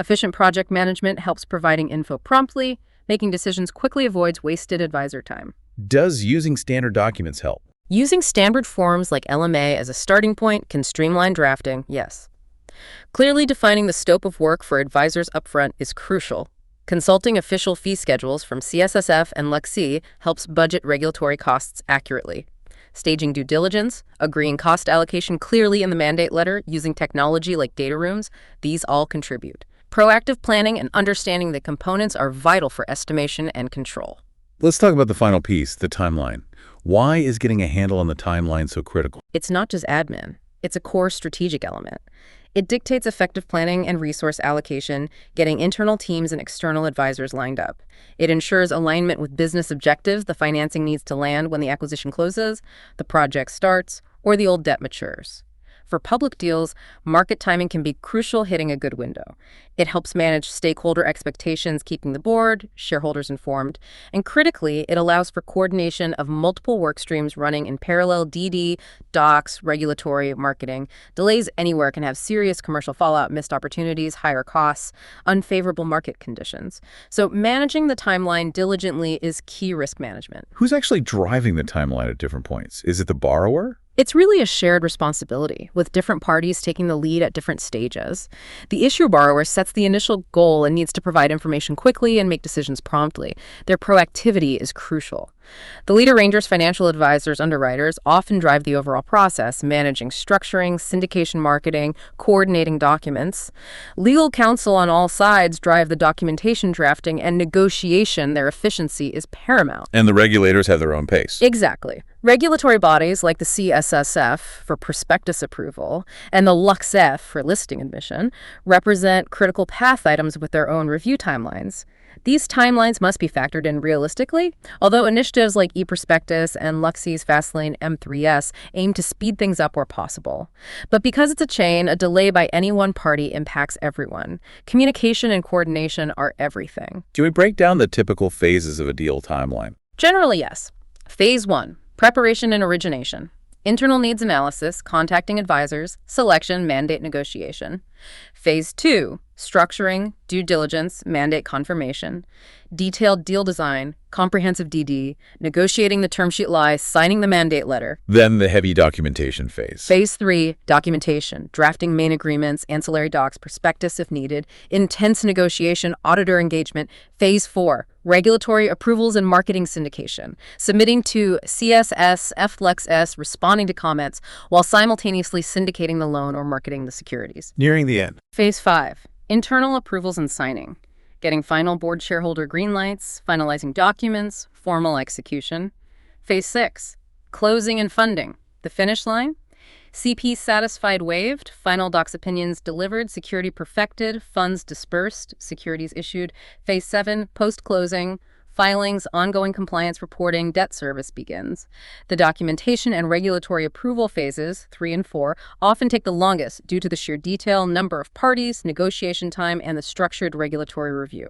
Efficient project management helps providing info promptly. Making decisions quickly avoids wasted advisor time. Does using standard documents help? Using standard forms like LMA as a starting point can streamline drafting, yes. Clearly defining the scope of work for advisors upfront is crucial. Consulting official fee schedules from CSSF and Luxembourg helps budget regulatory costs accurately. Staging due diligence, agreeing cost allocation clearly in the mandate letter, using technology like data rooms, these all contribute. Proactive planning and understanding the components are vital for estimation and control. Let's talk about the final piece, the timeline. Why is getting a handle on the timeline so critical? It's not just admin. It's a core strategic element. It dictates effective planning and resource allocation, getting internal teams and external advisors lined up. It ensures alignment with business objectives the financing needs to land when the acquisition closes, the project starts, or the old debt matures. For public deals, market timing can be crucial, hitting a good window. It helps manage stakeholder expectations, keeping the board, shareholders informed, and critically, it allows for coordination of multiple work streams running in parallel: DD, docs, regulatory, marketing. Delays anywhere can have serious commercial fallout, missed opportunities, higher costs, unfavorable market conditions. So managing the timeline diligently is key risk management. Who's actually driving the timeline at different points? Is it the borrower? It's really a shared responsibility, with different parties taking the lead at different stages. The issuer borrower sets the initial goal and needs to provide information quickly and make decisions promptly. Their proactivity is crucial. The lead arrangers, financial advisors, underwriters often drive the overall process, managing structuring, syndication marketing, coordinating documents. Legal counsel on all sides drive the documentation drafting and negotiation. Their efficiency is paramount. And the regulators have their own pace. Exactly. Regulatory bodies like the CSSF for prospectus approval and the LuxF for listing admission represent critical path items with their own review timelines. These timelines must be factored in realistically, although initiatives like eProspectus and Luxie's Fastlane M3S aim to speed things up where possible. But because it's a chain, a delay by any one party impacts everyone. Communication and coordination are everything. Can we break down the typical phases of a deal timeline? Generally, yes. Phase 1, preparation and origination. Internal needs analysis, contacting advisors, selection, mandate negotiation. Phase 2, structuring, due diligence, mandate confirmation. Detailed deal design, comprehensive DD, negotiating the term sheet lie, signing the mandate letter. Then the heavy documentation phase. Phase 3, documentation, drafting main agreements, ancillary docs, prospectus if needed, intense negotiation, auditor engagement. Phase 4, regulatory approvals and marketing syndication, submitting to CSSF LuxS, responding to comments, while simultaneously syndicating the loan or marketing the securities. Nearing the end. Phase 5, internal approvals and signing, getting final board shareholder green lights, finalizing documents, formal execution. Phase 6, closing and funding, the finish line. CP satisfied waived, final docs opinions delivered, security perfected, funds dispersed, securities issued. Phase 7, post-closing, filings, ongoing compliance reporting, debt service begins. The documentation and regulatory approval phases, 3 and 4, often take the longest due to the sheer detail, number of parties, negotiation time, and the structured regulatory review.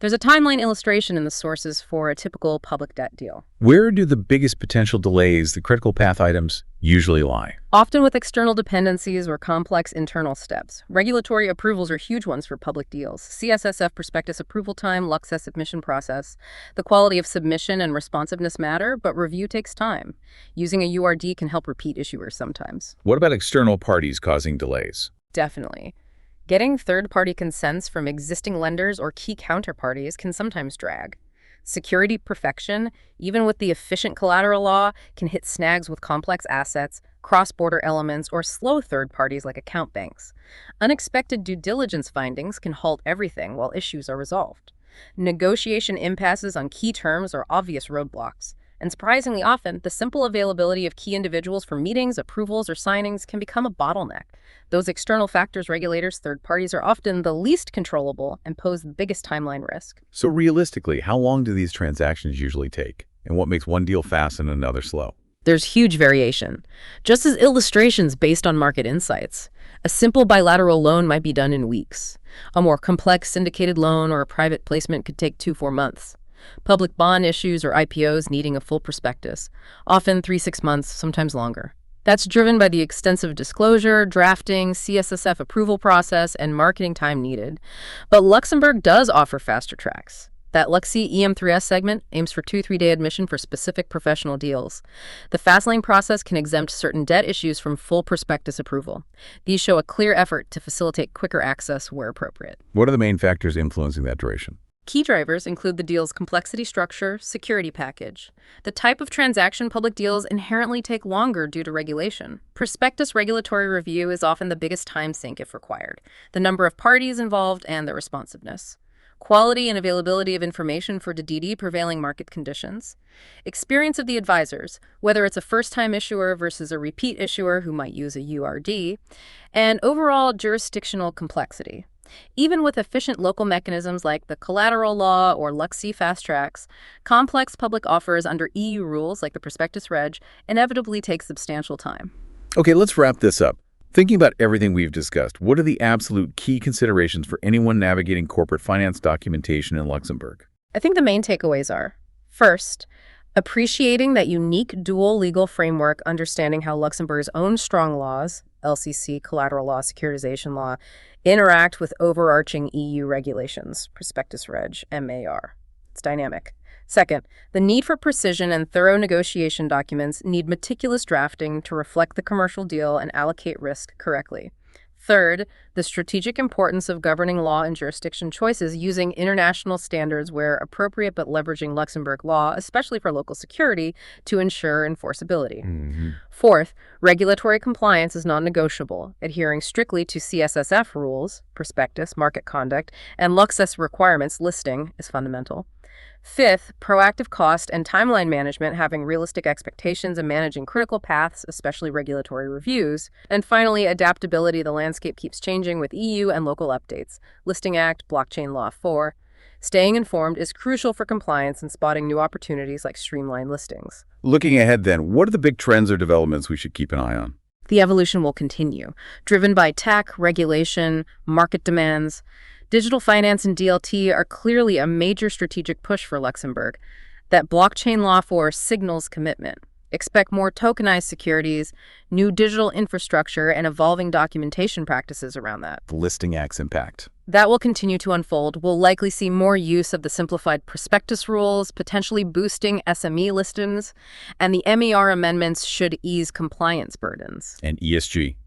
There's a timeline illustration in the sources for a typical public debt deal. Where do the biggest potential delays, the critical path items, usually lie? Often with external dependencies or complex internal steps. Regulatory approvals are huge ones for public deals. CSSF prospectus approval time, Luxembourg submission process. The quality of submission and responsiveness matter, but review takes time. Using a URD can help repeat issuers sometimes. What about external parties causing delays? Definitely. Getting third-party consents from existing lenders or key counterparties can sometimes drag. Security perfection, even with the efficient collateral law, can hit snags with complex assets, cross-border elements, or slow third parties like account banks. Unexpected due diligence findings can halt everything while issues are resolved. Negotiation impasses on key terms are obvious roadblocks. And surprisingly often, the simple availability of key individuals for meetings, approvals, or signings can become a bottleneck. Those external factors, regulators, third parties, are often the least controllable and pose the biggest timeline risk. So realistically, how long do these transactions usually take? And what makes one deal fast and another slow? There's huge variation. Just as illustrations based on market insights, a simple bilateral loan might be done in weeks. A more complex syndicated loan or a private placement could take 2-4 months. Public bond issues or IPOs needing a full prospectus, often 3-6 months, sometimes longer. That's driven by the extensive disclosure, drafting, CSSF approval process, and marketing time needed. But Luxembourg does offer faster tracks. That Luxi EM3S segment aims for 2-3 day admission for specific professional deals. The fast lane process can exempt certain debt issues from full prospectus approval. These show a clear effort to facilitate quicker access where appropriate. What are the main factors influencing that duration? Key drivers include the deal's complexity structure, security package. The type of transaction public deals inherently take longer due to regulation. Prospectus regulatory review is often the biggest time sink if required, the number of parties involved, and their responsiveness. Quality and availability of information for DD prevailing market conditions. Experience of the advisors, whether it's a first-time issuer versus a repeat issuer who might use a URD. And overall jurisdictional complexity. Even with efficient local mechanisms like the collateral law or Luxi fast tracks, complex public offers under EU rules like the prospectus reg inevitably take substantial time. Okay, let's wrap this up. Thinking about everything we've discussed, what are the absolute key considerations for anyone navigating corporate finance documentation in Luxembourg? I think the main takeaways are, first, appreciating that unique dual legal framework, understanding how Luxembourg's own strong laws, LCC, collateral law, securitization law, interact with overarching EU regulations, prospectus reg, MAR. It's dynamic. Second, the need for precision and thorough negotiation documents need meticulous drafting to reflect the commercial deal and allocate risk correctly. Third, the strategic importance of governing law and jurisdiction choices using international standards where appropriate but leveraging Luxembourg law, especially for local security, to ensure enforceability. Fourth, regulatory compliance is non-negotiable. Adhering strictly to CSSF rules, prospectus, market conduct, and Luxes requirements listing is fundamental. Fifth, proactive cost and timeline management, having realistic expectations and managing critical paths, especially regulatory reviews. And finally, adaptability. The landscape keeps changing with EU and local updates. Listing Act, Blockchain Law 4. Staying informed is crucial for compliance and spotting new opportunities like streamlined listings. Looking ahead then, what are the big trends or developments we should keep an eye on? The evolution will continue, driven by tech, regulation, market demands. Digital finance and DLT are clearly a major strategic push for Luxembourg. That Blockchain Law 4 signals commitment. Expect more tokenized securities, new digital infrastructure, and evolving documentation practices around that. The Listing Act's impact. That will continue to unfold. We'll likely see more use of the simplified prospectus rules, potentially boosting SME listings, and the MER amendments should ease compliance burdens. And ESG.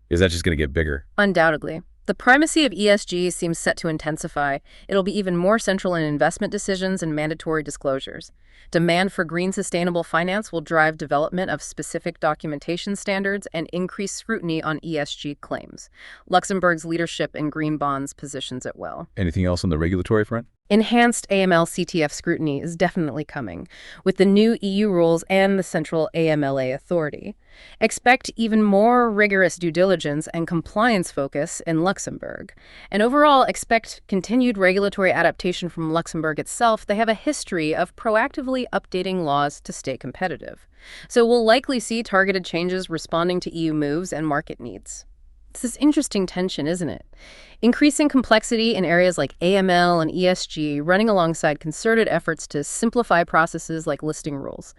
Is that just going to get bigger? Undoubtedly. The primacy of ESG seems set to intensify. It'll be even more central in investment decisions and mandatory disclosures. Demand for green sustainable finance will drive development of specific documentation standards and increase scrutiny on ESG claims. Luxembourg's leadership in green bonds positions it well. Anything else on the regulatory front? Enhanced AML-CTF scrutiny is definitely coming, with the new EU rules and the central AMLA authority. Expect even more rigorous due diligence and compliance focus in Luxembourg. And overall, expect continued regulatory adaptation from Luxembourg itself. They have a history of proactively updating laws to stay competitive. So we'll likely see targeted changes responding to EU moves and market needs. It's this interesting tension, isn't it? Increasing complexity in areas like AML and ESG, running alongside concerted efforts to simplify processes like listing rules.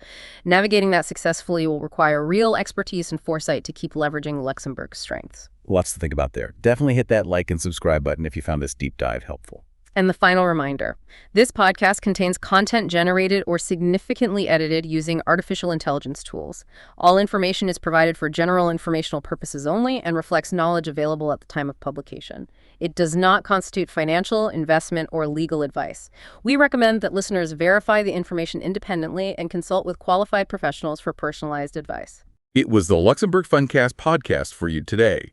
Navigating that successfully will require real expertise and foresight to keep leveraging Luxembourg's strengths. Lots to think about there. Definitely hit that like and subscribe button if you found this deep dive helpful. And the final reminder, this podcast contains content generated or significantly edited using artificial intelligence tools. All information is provided for general informational purposes only and reflects knowledge available at the time of publication. It does not constitute financial, investment, or legal advice. We recommend that listeners verify the information independently and consult with qualified professionals for personalized advice. It was the Luxembourg Fundcast podcast for you today.